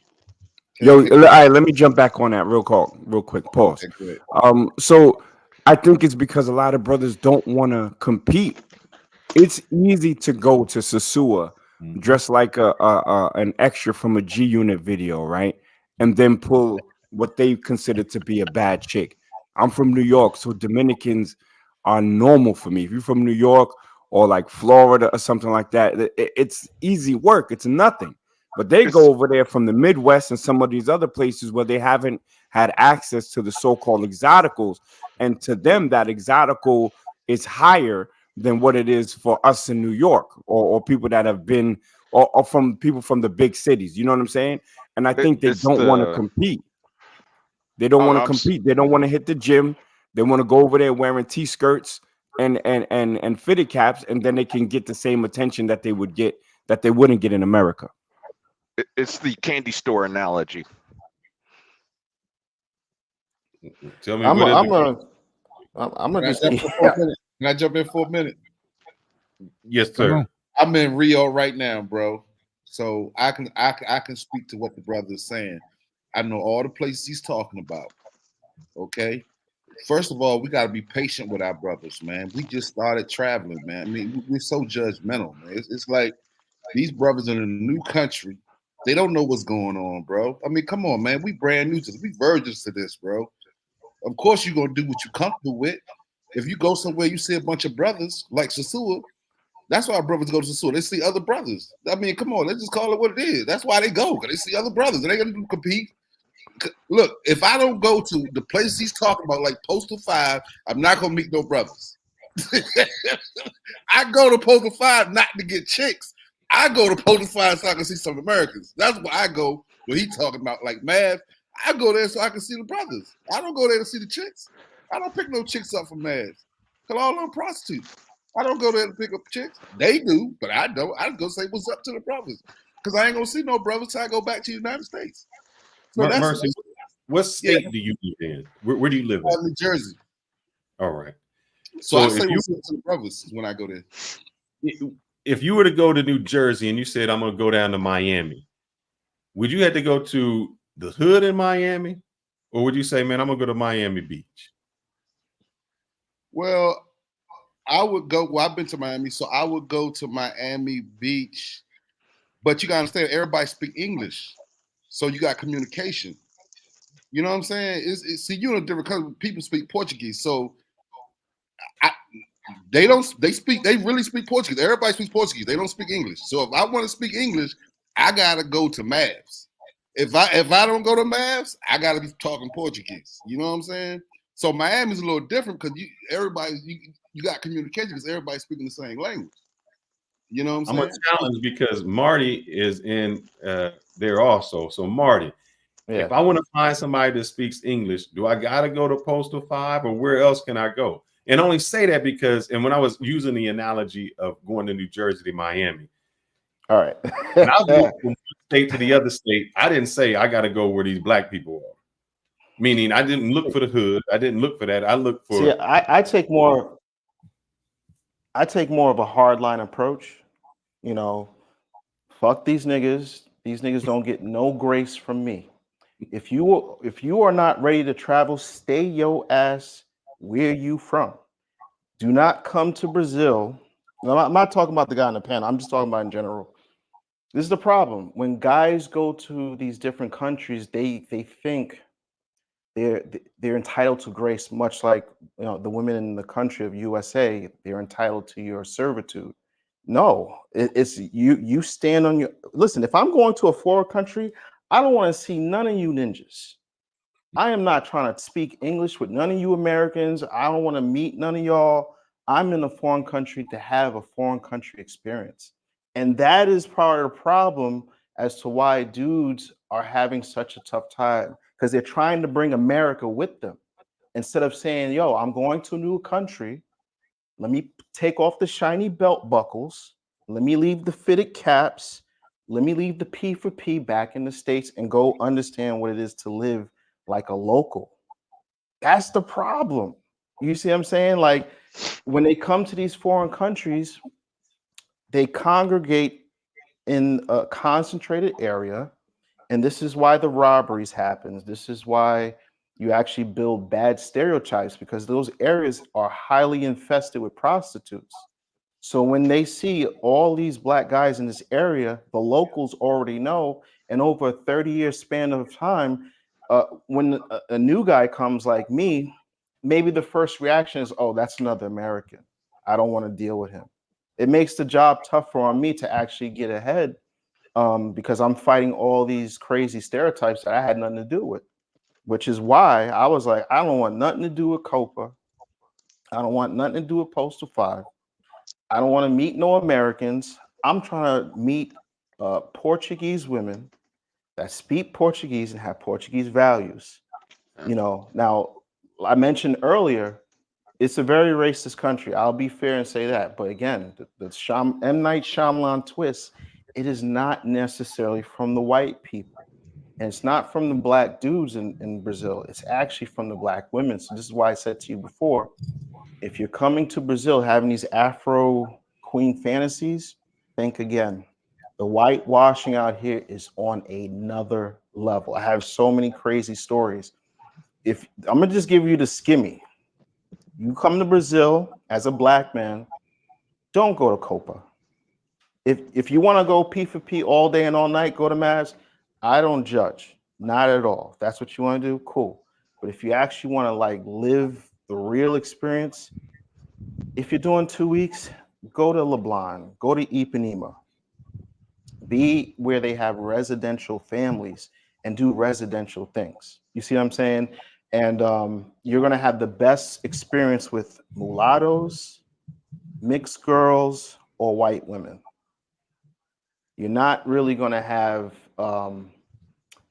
Yo, all right, let me jump back on that real quick. Pause. So I think it's because a lot of brothers don't want to compete. It's easy to go to Sosua dressed like an extra from a G Unit video, right? And then pull what they consider to be a bad chick. I'm from New York, so Dominicans are normal for me. If you're from New York or like Florida or something like that, it's easy work. It's nothing. But they go over there from the Midwest and some of these other places where they haven't had access to the so-called exoticals. And to them, that exotical is higher than what it is for us in New York or people that have been or from people from the big cities. You know what I'm saying? And I think they don't want to compete. They don't want to compete. They don't want to hit the gym. They want to go over there wearing T-skirts and fitted caps, and then they can get the same attention that they would get that they wouldn't get in America. It's the candy store analogy. Tell me I'm what gonna just Can I jump in for a minute? Yes, sir. I'm in Rio right now, bro. So I can speak to what the brother is saying. I know all the places he's talking about. Okay. First of all, we got to be patient with our brothers, man. We just started traveling, man. I mean, we're so judgmental, man. It's like these brothers in a new country. They don't know what's going on, bro. I mean, come on, man. We brand new to this. We virgins to this, bro. Of course, you're going to do what you're comfortable with. If you go somewhere, you see a bunch of brothers like Sosua. That's why our brothers go to Sosua. They see other brothers. I mean, come on. Let's just call it what it is. That's why they go, because they see other brothers. They going to compete. Look, if I don't go to the place he's talking about, like Postal 5, I'm not going to meet no brothers. I go to Postal 5 not to get chicks. I go to Postal 5 so I can see some Americans. That's why I go when he's talking about like Mav. I go there so I can see the brothers. I don't go there to see the chicks. I don't pick no chicks up from Mav. Because all them prostitutes. I don't go there to pick up chicks. They do, but I don't. I go say what's up to the brothers. Because I ain't going to see no brothers till I go back to the United States. So Mercy, what state do you live in? Where do you live in? New Jersey. All right. So I say what's up to the brothers when I go there. If you were to go to New Jersey and you said, I'm going to go down to Miami, would you have to go to the hood in Miami? Or would you say, man, I'm going to go to Miami Beach? Well, I would go. Well, I've been to Miami, so I would go to Miami Beach. But you got to understand, everybody speak English. So you got communication. You know what I'm saying? See, you're in a different country. People speak Portuguese. So they really speak Portuguese. Everybody speaks Portuguese. They don't speak English. So if I want to speak English, I gotta go to Mavs. If I don't go to Mavs, I gotta be talking Portuguese. You know what I'm saying? So Miami's a little different because you got communication because everybody's speaking the same language. You know what I'm saying? I'm a challenge because Marty is in there also. So Marty, if I want to find somebody that speaks English, do I gotta go to Postal 5 or where else can I go? And only say that because, and when I was using the analogy of going to New Jersey to Miami, all right, when I was from one state to the other state, I didn't say I got to go where these black people are. Meaning, I didn't look for the hood. I didn't look for that. I looked for. See, I take more of a hardline approach. You know, fuck these niggas. These niggas don't get no grace from me. If you are not ready to travel, stay your ass where you from. Do not come to Brazil. No, I'm not talking about the guy in the panel. I'm just talking about in general. This is the problem. When guys go to these different countries, they think they're entitled to grace, much like the women in the country of USA. They're entitled to your servitude. No, it's you stand on your. Listen, if I'm going to a foreign country, I don't want to see none of you ninjas. I am not trying to speak English with none of you Americans. I don't want to meet none of y'all. I'm in a foreign country to have a foreign country experience. And that is part of the problem as to why dudes are having such a tough time, because they're trying to bring America with them instead of saying, yo, I'm going to a new country. Let me take off the shiny belt buckles. Let me leave the fitted caps. Let me leave the P for P back in the States and go understand what it is to live like a local. That's the problem. You see what I'm saying? Like when they come to these foreign countries, they congregate in a concentrated area. And this is why the robberies happen. This is why you actually build bad stereotypes, because those areas are highly infested with prostitutes. So when they see all these black guys in this area, the locals already know. And over a 30-year span of time, when a new guy comes like me, maybe the first reaction is, oh, that's another American. I don't want to deal with him. It makes the job tougher on me to actually get ahead, because I'm fighting all these crazy stereotypes that I had nothing to do with, which is why I was like, I don't want nothing to do with Copa. I don't want nothing to do with Postal 5. I don't want to meet no Americans. I'm trying to meet Portuguese women that speak Portuguese and have Portuguese values. Now I mentioned earlier, it's a very racist country. I'll be fair and say that. But again, the M. Night Shyamalan twist, it is not necessarily from the white people. And it's not from the black dudes in Brazil. It's actually from the black women. So this is why I said to you before, if you're coming to Brazil having these Afro queen fantasies, think again. The whitewashing out here is on another level. I have so many crazy stories. If I'm gonna just give you the skimmy. You come to Brazil as a black man, don't go to Copa. If you want to go P for P all day and all night, go to Mavs, I don't judge. Not at all. If that's what you want to do, cool. But if you actually want to like live the real experience, if you're doing 2 weeks, go to Leblon, go to Ipanema. Be where they have residential families and do residential things. You see what I'm saying? And you're going to have the best experience with mulattoes, mixed girls, or white women. You're not really going to have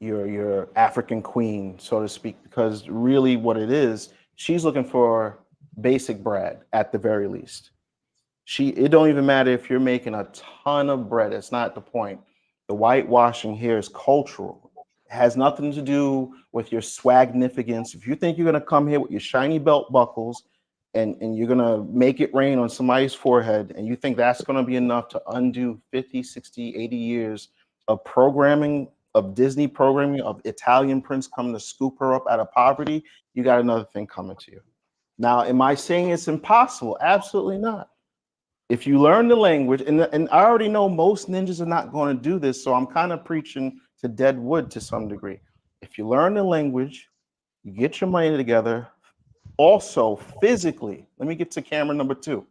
your African queen, so to speak, because really what it is, she's looking for basic bread at the very least. It don't even matter if you're making a ton of bread. It's not the point. The whitewashing here is cultural. It has nothing to do with your swagnificance. If you think you're going to come here with your shiny belt buckles and you're going to make it rain on somebody's forehead, and you think that's going to be enough to undo 50, 60, 80 years of programming, of Disney programming, of Italian prince coming to scoop her up out of poverty, you got another thing coming to you. Now, am I saying it's impossible? Absolutely not. If you learn the language, and I already know most ninjas are not going to do this, so I'm kind of preaching to dead wood to some degree. If you learn the language, you get your money together. Also, physically, let me get to camera number 2.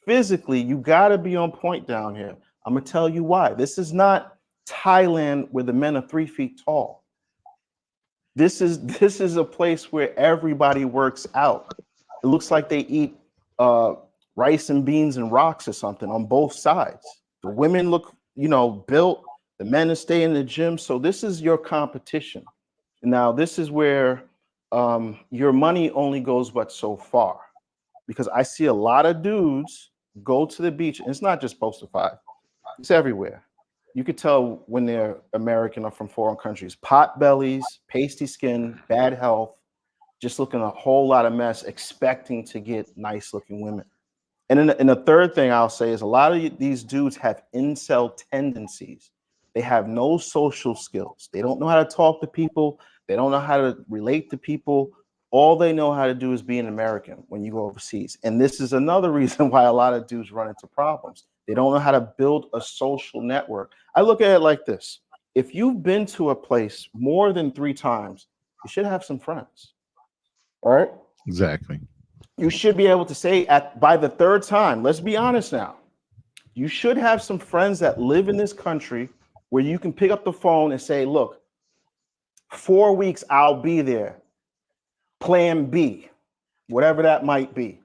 Physically, you got to be on point down here. I'm going to tell you why. This is not Thailand where the men are 3 feet tall. This is a place where everybody works out. It looks like they eat rice and beans and rocks or something on both sides. The women look, built. The men stay in the gym. So this is your competition. Now, this is where your money only goes but so far, because I see a lot of dudes go to the beach, and it's not just Postal 5. It's everywhere. You could tell when they're American or from foreign countries. Pot bellies, pasty skin, bad health, just looking a whole lot of mess, expecting to get nice looking women. And then the third thing I'll say is a lot of these dudes have incel tendencies. They have no social skills. They don't know how to talk to people. They don't know how to relate to people. All they know how to do is be an American when you go overseas. And this is another reason why a lot of dudes run into problems. They don't know how to build a social network. I look at it like this. If you've been to a place more than 3 times, you should have some friends. All right? Exactly. You should be able to say by the 3rd time, let's be honest now, you should have some friends that live in this country where you can pick up the phone and say, look, 4 weeks, I'll be there. Plan B, whatever that might be.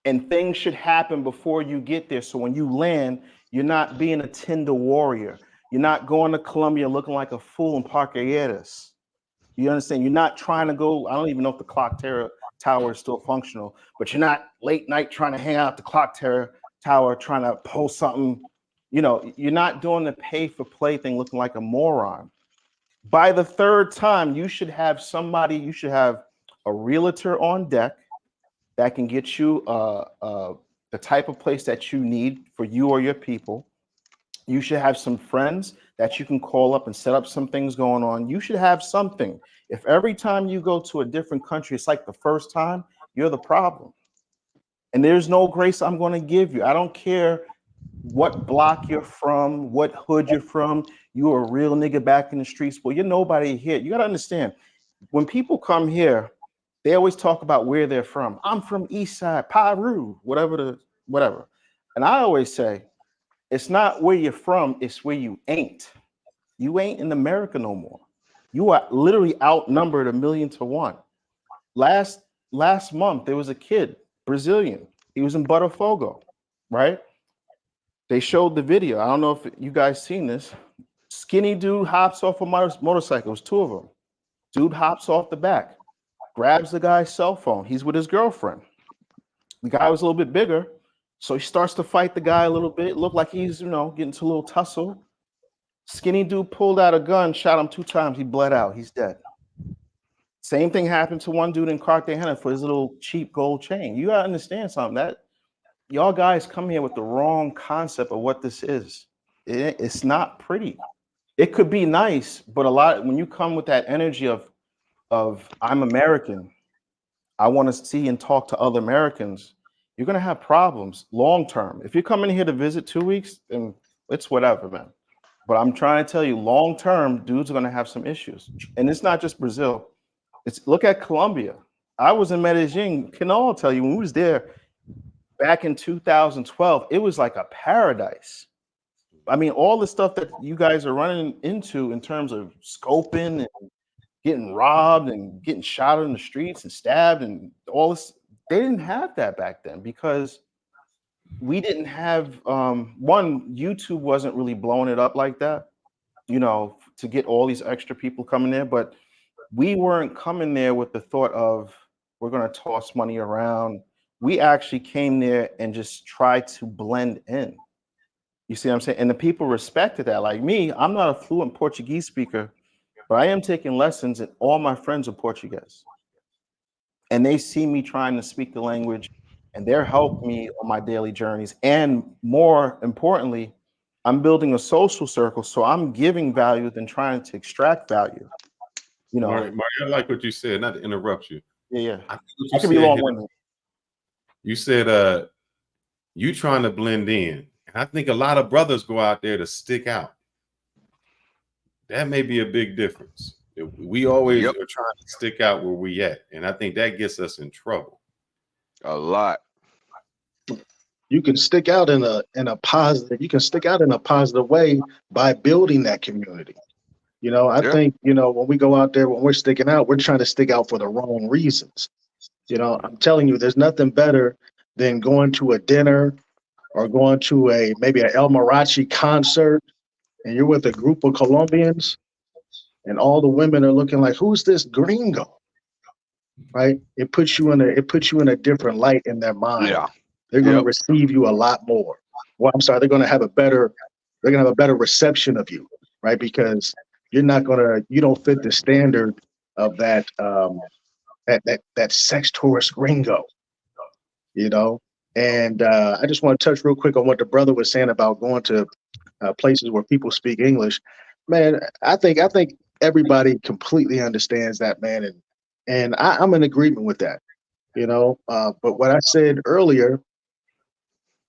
And things should happen before you get there. So when you land, you're not being a Tinder warrior. You're not going to Colombia looking like a fool in Parqueadas. You understand? You're not trying to go, I don't even know if the clock tower is still functional, but you're not late night trying to hang out at the clock tower trying to post something. You know, you're not doing the pay for play thing looking like a moron. By the 3rd time, you should have somebody, you should have a realtor on deck that can get you the type of place that you need for you or your people. You should have some friends that you can call up and set up some things going on. You should have something. If every time you go to a different country, it's like the first time, you're the problem. And there's no grace I'm going to give you. I don't care what block you're from, what hood you're from. You're a real nigga back in the streets. Well, you're nobody here. You got to understand, when people come here, they always talk about where they're from. I'm from East Side, Peru, whatever. And I always say, it's not where you're from, it's where you ain't. You ain't in America no more. You are literally outnumbered 1,000,000 to 1. Last month, there was a kid, Brazilian. He was in Botafogo, right? They showed the video. I don't know if you guys seen this. Skinny dude hops off a motorcycle. It was 2 of them. Dude hops off the back, grabs the guy's cell phone. He's with his girlfriend. The guy was a little bit bigger, so he starts to fight the guy a little bit. It looked like he's, getting into a little tussle. Skinny dude pulled out a gun, shot him 2 times. He bled out. He's dead. Same thing happened to one dude in Cartagena for his little cheap gold chain. You gotta understand something. That y'all guys come here with the wrong concept of what this is. It's not pretty. It could be nice, but when you come with that energy of I'm American, I want to see and talk to other Americans, you're gonna have problems long term. If you're coming here to visit 2 weeks, then it's whatever, man. But I'm trying to tell you, long term, dudes are gonna have some issues. And it's not just Brazil. Look at Colombia. I was in Medellin. Can all tell you when we was there back in 2012, it was like a paradise. I mean, all the stuff that you guys are running into in terms of scoping and getting robbed and getting shot in the streets and stabbed and all this, they didn't have that back then because we didn't have YouTube wasn't really blowing it up like that, to get all these extra people coming there. But we weren't coming there with the thought of we're going to toss money around. We actually came there and just tried to blend in. You see what I'm saying? And the people respected that. Like me, I'm not a fluent Portuguese speaker, but I am taking lessons and all my friends are Portuguese. And they see me trying to speak the language and they're helping me on my daily journeys. And more importantly, I'm building a social circle. So I'm giving value than trying to extract value. Mario, I like what you said, not to interrupt you. Yeah. I can be long-winded. You said you trying to blend in. And I think a lot of brothers go out there to stick out. That may be a big difference. We always are trying to stick out where we at. And I think that gets us in trouble. A lot. You can stick out in a positive way by building that community. I think, when we go out there, when we're sticking out, we're trying to stick out for the wrong reasons. I'm telling you, there's nothing better than going to a dinner or going to maybe an El Mariachi concert and you're with a group of Colombians and all the women are looking like, who's this gringo? Right? It puts you in a different light in their mind. Yeah. They're going to receive you a lot more. Well, I'm sorry, they're going to have a better They're gonna have a better reception of you, right? Because you don't fit the standard of that sex tourist gringo, you know. And I just want to touch real quick on what the brother was saying about going to places where people speak English. Man, I think everybody completely understands that, man, and I'm in agreement with that, you know. But what I said earlier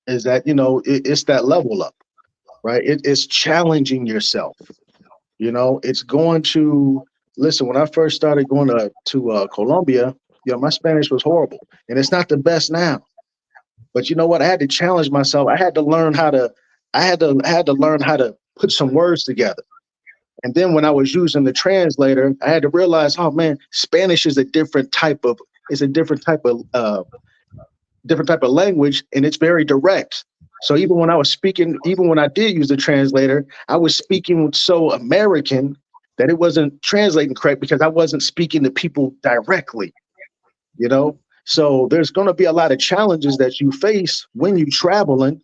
is that it's that level up, right? It's challenging yourself. You know, it's going to listen. When I first started going to Colombia, my Spanish was horrible, and it's not the best now. But you know what? I had to challenge myself. I had to learn how to. I had to learn how to put some words together. And then when I was using the translator, I had to realize, oh man, Spanish is a different type of. It's a different type of language, and it's very direct. So even when I was speaking, even when I did use the translator, I was speaking so American that it wasn't translating correct because I wasn't speaking to people directly, you know? So there's going to be a lot of challenges that you face when you're traveling,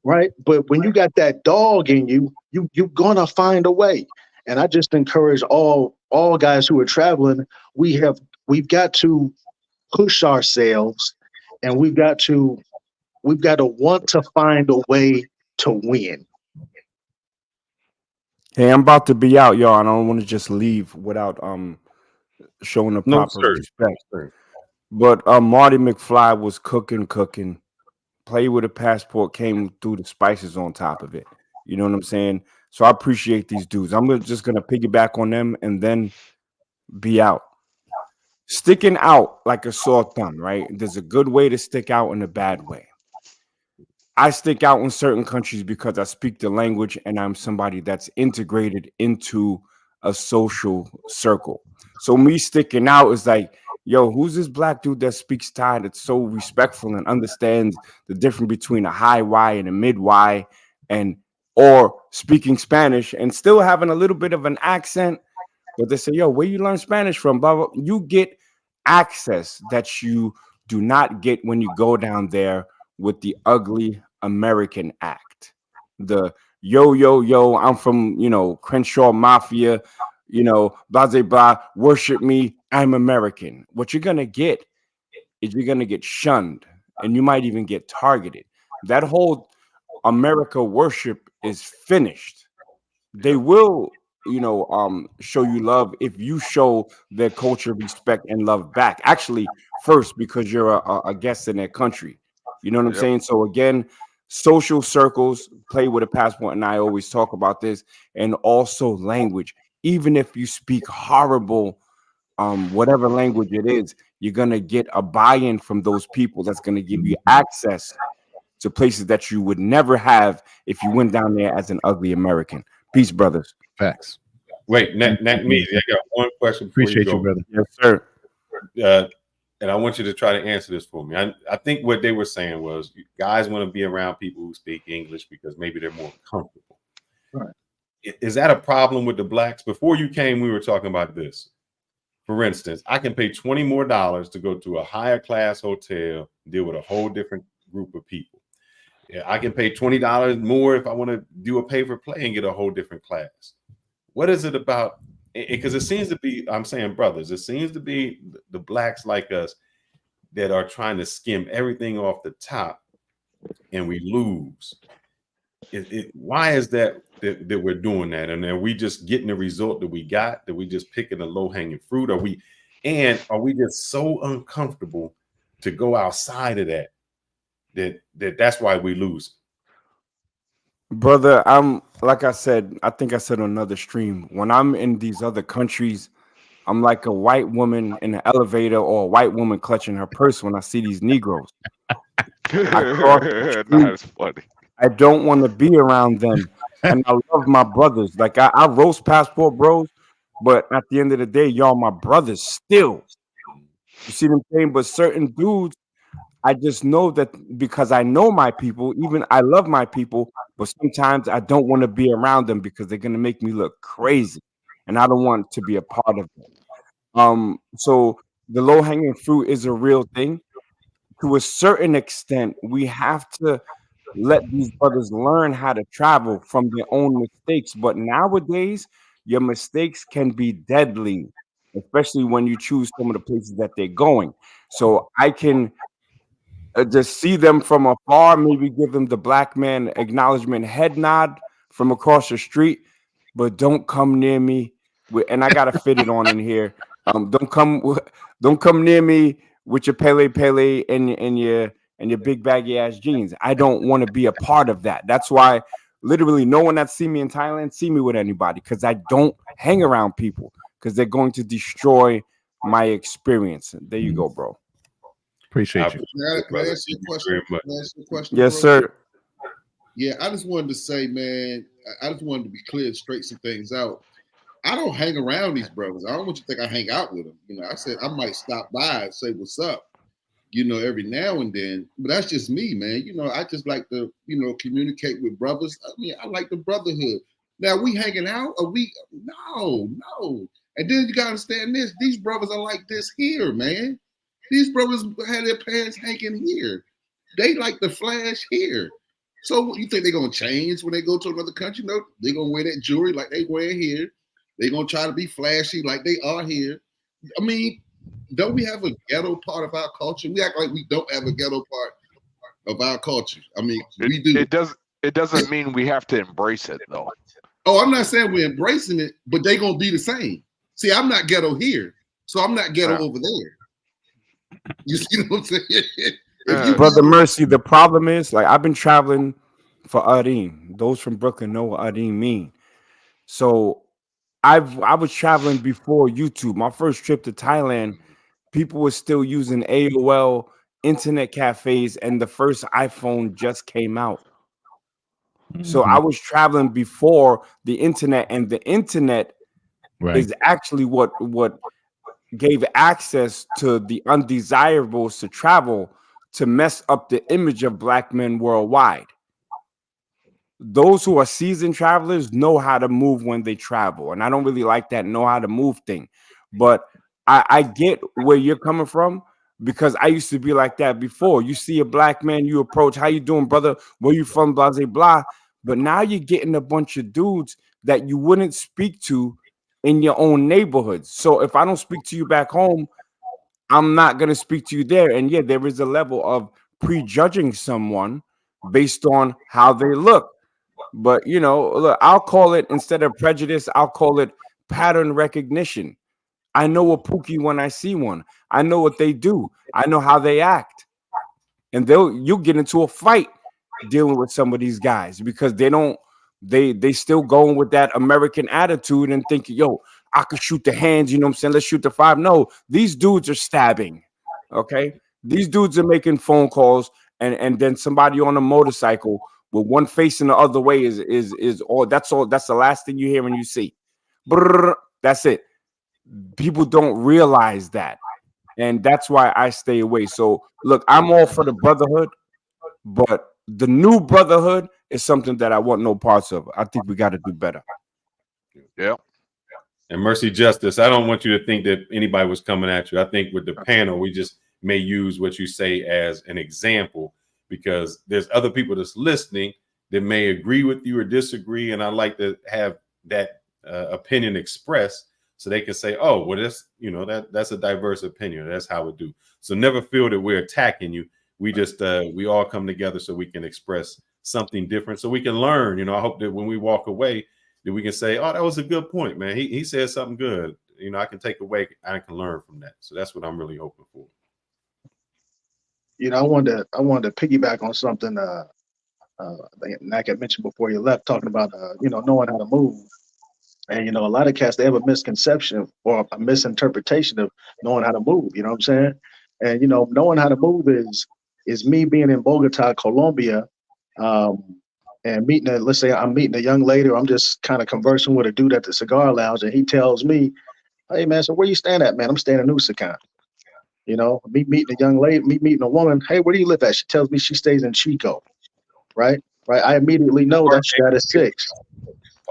right? But when you got that dog in you, you're going to find a way. And I just encourage all guys who are traveling, we've got to push ourselves, and we've got to want to find a way to win. Hey, I'm about to be out, y'all. I don't want to just leave without showing the No, proper sir. respect. Sir. But Marty McFly was cooking. Play with a passport came through the spices on top of it. You know what I'm saying? So I appreciate these dudes. Just gonna piggyback on them and then be out. Sticking out like a sore thumb, right? There's a good way to stick out and a bad way. I stick out in certain countries because I speak the language and I'm somebody that's integrated into a social circle. So me sticking out is like, yo, who's this black dude that speaks Thai that's so respectful and understands the difference between a high Y and a mid Y, and or speaking Spanish and still having a little bit of an accent, but they say, yo, where you learn Spanish from? Blah, blah. You get access that you do not get when you go down there with the ugly American act. The yo, I'm from, Crenshaw Mafia, blah, blah, blah, worship me, I'm American. What you're going to get is you're going to get shunned, and you might even get targeted. That whole America worship is finished. They will, show you love if you show their culture respect and love back. Actually, first, because you're a guest in their country. You know what I'm saying? So again, social circles, play with a passport, and I always talk about this, and also language. Even if you speak horrible, whatever language it is, you're gonna get a buy-in from those people that's gonna give you access to places that you would never have if you went down there as an ugly American. Peace, brothers. Facts. Wait, me, I got one question before Appreciate you go. you, brother. Yes, sir. And I want you to try to answer this for me. I think what they were saying was guys want to be around people who speak English because maybe they're more comfortable. Right. Is that a problem with the blacks? Before you came, we were talking about this. For instance, I can pay $20 more to go to a higher class hotel, deal with a whole different group of people. Yeah, I can pay $20 more if I want to do a pay for play and get a whole different class. What is it about? Because it seems to be, I'm saying, brothers, it seems to be the blacks like us that are trying to skim everything off the top, and we lose. Why is that we're doing that? And are we just getting the result that we got? That we just picking the low hanging fruit? Are we just so uncomfortable to go outside of that's why we lose? Brother, I'm like I said, I think I said on another stream, when I'm in these other countries, I'm like a white woman in an elevator or a white woman clutching her purse when I see these Negroes. That's funny. I don't want to be around them. And I love my brothers. Like I roast passport bros, but at the end of the day, y'all my brothers still. You see what I'm saying? But certain dudes, I just know that because I know my people, even I love my people, but sometimes I don't want to be around them because they're gonna make me look crazy, and I don't want to be a part of it. So the low hanging fruit is a real thing. To a certain extent, we have to let these brothers learn how to travel from their own mistakes. But nowadays, your mistakes can be deadly, especially when you choose some of the places that they're going. So I can just see them from afar, maybe give them the black man acknowledgement head nod from across the street, but don't come near me. And I gotta fit it on in here. Don't come near me with your Pele and your big baggy ass jeans. I don't want to be a part of that. That's why literally no one that see me in Thailand see me with anybody, because I don't hang around people because they're going to destroy my experience. There you go, bro. Appreciate you. Can I ask you a question? Can I ask you a question, Yes, bro? sir. Yeah, I just wanted to say, man, I just wanted to be clear, straight some things out. I don't hang around these brothers. I don't want you to think I hang out with them. You know, I said I might stop by and say what's up, you know, every now and then. But that's just me, man. You know, I just like to, you know, communicate with brothers. I mean, I like the brotherhood. Now, we hanging out? Are we? No. And then you gotta understand this. These brothers are like this here, man. These brothers had their pants hanging here. They like the flash here. So you think they're gonna change when they go to another country? No, they're gonna wear that jewelry like they wear here. They're gonna try to be flashy like they are here. I mean, don't we have a ghetto part of our culture? We act like we don't have a ghetto part of our culture. I mean, we do. It doesn't mean we have to embrace it though. Oh, I'm not saying we're embracing it, but they're gonna be the same. See, I'm not ghetto here, so I'm not ghetto over there. You see what I'm saying? Brother Mercy, the problem is, like, I've been traveling for Arim. Those from Brooklyn know what Arim mean. So I was traveling before YouTube. My first trip to Thailand, people were still using AOL internet cafes, and the first iPhone just came out. So I was traveling before the internet, and the internet is actually what gave access to the undesirables to travel, to mess up the image of black men worldwide. Those who are seasoned travelers know how to move when they travel. And I don't really like that know how to move thing. But I get where you're coming from, because I used to be like that before. You see a black man, you approach, how you doing, brother? Where you from? Blah, blah, blah. But now you're getting a bunch of dudes that you wouldn't speak to in your own neighborhoods. So if I don't speak to you back home, I'm not going to speak to you there. And yeah, there is a level of prejudging someone based on how they look. But, you know, look, I'll call it, instead of prejudice, I'll call it pattern recognition. I know a Pookie when I see one. I know what they do. I know how they act. And you'll get into a fight dealing with some of these guys, because they still going with that American attitude and thinking, yo, I could shoot the hands, you know what I'm saying? Let's shoot the 5. No, these dudes are stabbing. Okay. These dudes are making phone calls, and then somebody on a motorcycle with one facing the other way is all. That's the last thing you hear and you see. Brrr, that's it. People don't realize that. And that's why I stay away. So look, I'm all for the brotherhood, but the new brotherhood is something that I want no parts of. I think we got to do better. Yeah. And Mercy Justice, I don't want you to think that anybody was coming at you. I think with the panel, we just may use what you say as an example, because there's other people that's listening that may agree with you or disagree. And I like to have that opinion expressed, so they can say, oh, well, that's a diverse opinion. That's how we do. So never feel that we're attacking you. We just we all come together so we can express something different, so we can learn. You know, I hope that when we walk away, that we can say, oh, that was a good point, man. He said something good. You know, I can take away, I can learn from that. So that's what I'm really hoping for. You know, I wanted to piggyback on something Nak had mentioned before you left, talking about knowing how to move. And a lot of cats, they have a misconception or a misinterpretation of knowing how to move. You know what I'm saying? And knowing how to move is me being in Bogota, Colombia, and let's say I'm meeting a young lady, or I'm just kind of conversing with a dude at the cigar lounge, and he tells me, "Hey man, so where you staying at, man? I'm staying in Usacan." Me meeting a young lady, me meeting a woman. Hey, where do you live at? She tells me she stays in Chico. Right. I immediately know that's status 6.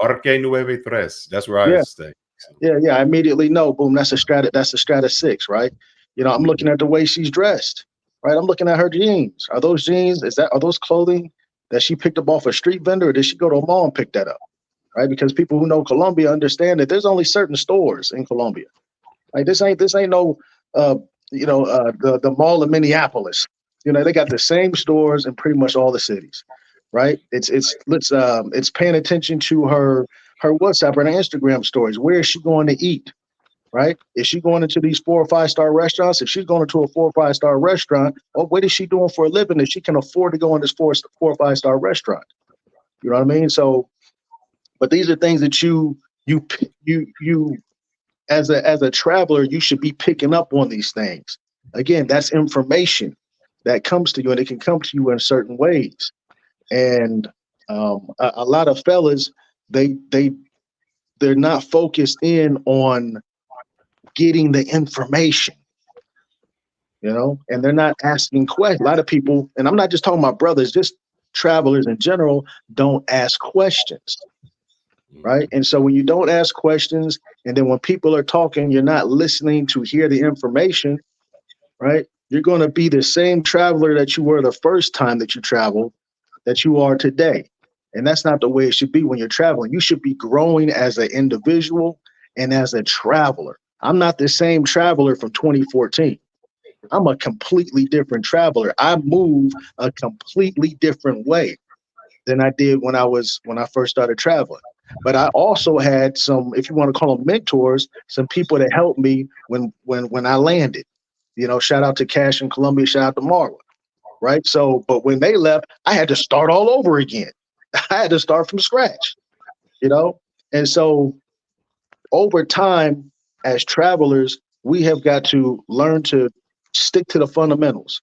Parque 93. That's where I stay. Yeah. I immediately know. Boom. That's a stratus 6. Right. I'm looking at the way she's dressed. Right. I'm looking at her jeans. Are those jeans? Are those clothing that she picked up off a street vendor, or did she go to a mall and pick that up? Right? Because people who know Colombia understand that there's only certain stores in Colombia. Like this ain't no the mall in Minneapolis. You know, they got the same stores in pretty much all the cities, right? It's paying attention to her WhatsApp and her Instagram stories. Where is she going to eat? Right? Is she going into these 4 or 5 star restaurants? If she's going into a 4 or 5 star restaurant, what is she doing for a living that she can afford to go in this 4 or 5 star restaurant? You know what I mean? So, but these are things that you as a traveler, you should be picking up on these things. Again, that's information that comes to you, and it can come to you in certain ways. And a lot of fellas, they're not focused in on getting the information, you know, and they're not asking questions. A lot of people, and I'm not just talking about brothers, just travelers in general, don't ask questions, right? And so when you don't ask questions, and then when people are talking, you're not listening to hear the information, right? You're going to be the same traveler that you were the first time that you traveled, that you are today. And that's not the way it should be when you're traveling. You should be growing as an individual and as a traveler. I'm not the same traveler from 2014. I'm a completely different traveler. I move a completely different way than I did when I first started traveling. But I also had some, if you want to call them mentors, some people that helped me when I landed. You know, shout out to Cash in Colombia, shout out to Marla. Right. So, but when they left, I had to start all over again. I had to start from scratch, you know? And so over time, as travelers, we have got to learn to stick to the fundamentals.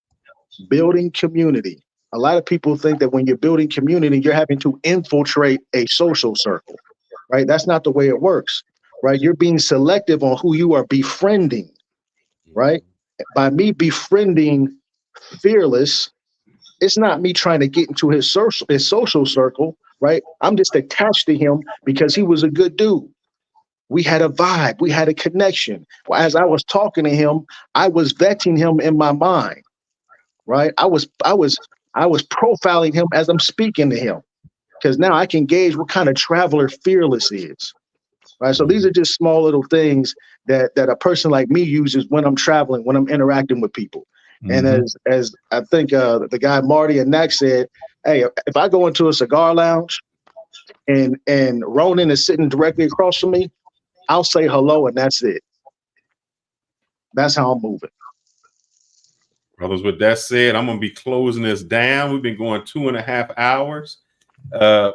Building community. A lot of people think that when you're building community, you're having to infiltrate a social circle, right? That's not the way it works, right? You're being selective on who you are befriending, right? By me befriending Fearless, it's not me trying to get into his social circle, right? I'm just attached to him because he was a good dude. We had a vibe, we had a connection. As I was talking to him, I was vetting him in my mind, right? I was profiling him as I'm speaking to him, because now I can gauge what kind of traveler Fearless is, right? So these are just small little things that a person like me uses when I'm traveling, when I'm interacting with people. And as I think the guy Marty and Nak said, hey, if I go into a cigar lounge and Ronin is sitting directly across from me, I'll say hello and that's it. That's how I'm moving. Brothers, with that said, I'm going to be closing this down. We've been going 2.5 hours.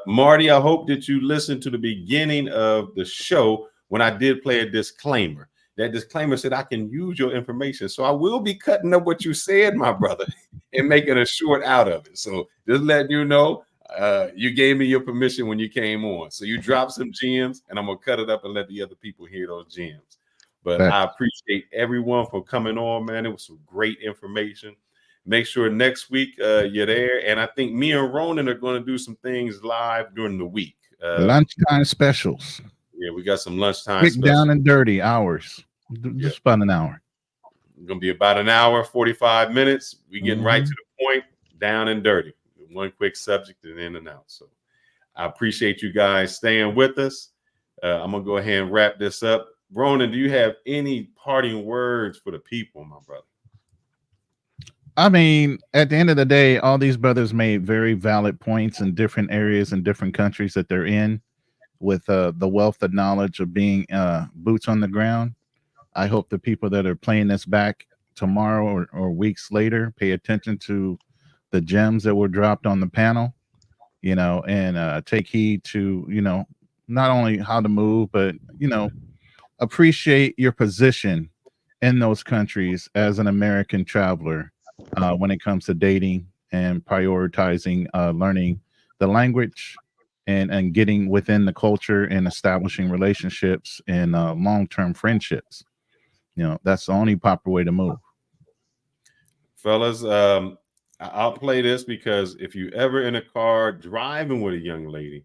Marty, I hope that you listened to the beginning of the show when I did play a disclaimer. That disclaimer said I can use your information. So I will be cutting up what you said, my brother, and making a short out of it. So just letting you know, you gave me your permission when you came on. So you dropped some gems, and I'm going to cut it up and let the other people hear those gems. But I appreciate everyone for coming on, man. It was some great information. Make sure next week you're there. And I think me and Ronin are going to do some things live during the week. Lunchtime specials. Yeah, we got some lunchtime Quick specials. down and dirty hours. Just about an hour. It's going to be about an hour, 45 minutes. We getting right to the point, down and dirty. One quick subject and in and out. So I appreciate you guys staying with us. I'm going to go ahead and wrap this up. Ronin, do you have any parting words for the people, my brother? I mean, at the end of the day, all these brothers made very valid points in different areas and different countries that they're in with the wealth of knowledge of being boots on the ground. I hope the people that are playing this back tomorrow or weeks later pay attention to the gems that were dropped on the panel, you know, and take heed to, you know, not only how to move, but, you know, appreciate your position in those countries as an American traveler when it comes to dating and prioritizing learning the language and getting within the culture and establishing relationships and long-term friendships. You know, that's the only proper way to move. Fellas, I'll play this because if you ever in a car driving with a young lady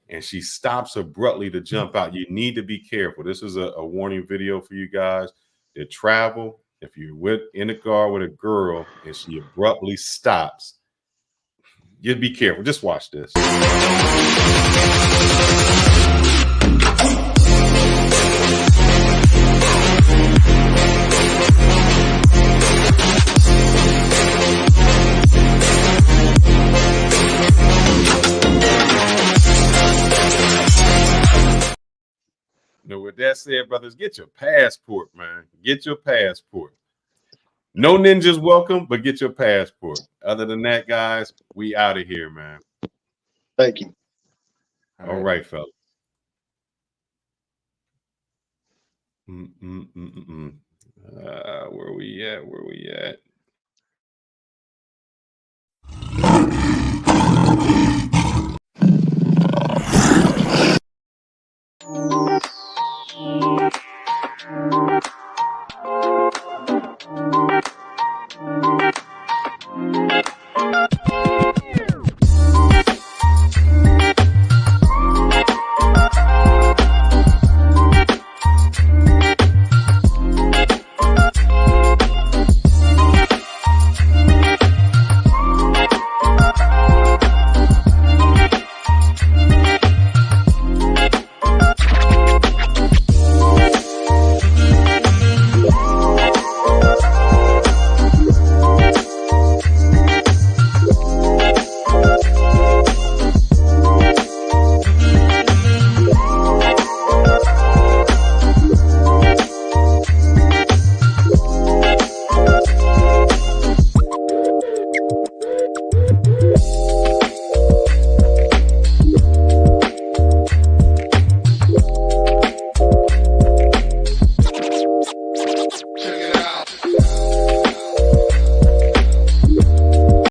and she stops abruptly to jump out, you need to be careful. This is a warning video for you guys that travel. If you're in a car with a girl and she abruptly stops, You be careful. Just watch this. Now, with that said, brothers, get your passport, man. Get your passport. No ninjas welcome, but get your passport. Other than that, guys, we out of here, man. Thank you. All right, fellas. Where we at? Where we at?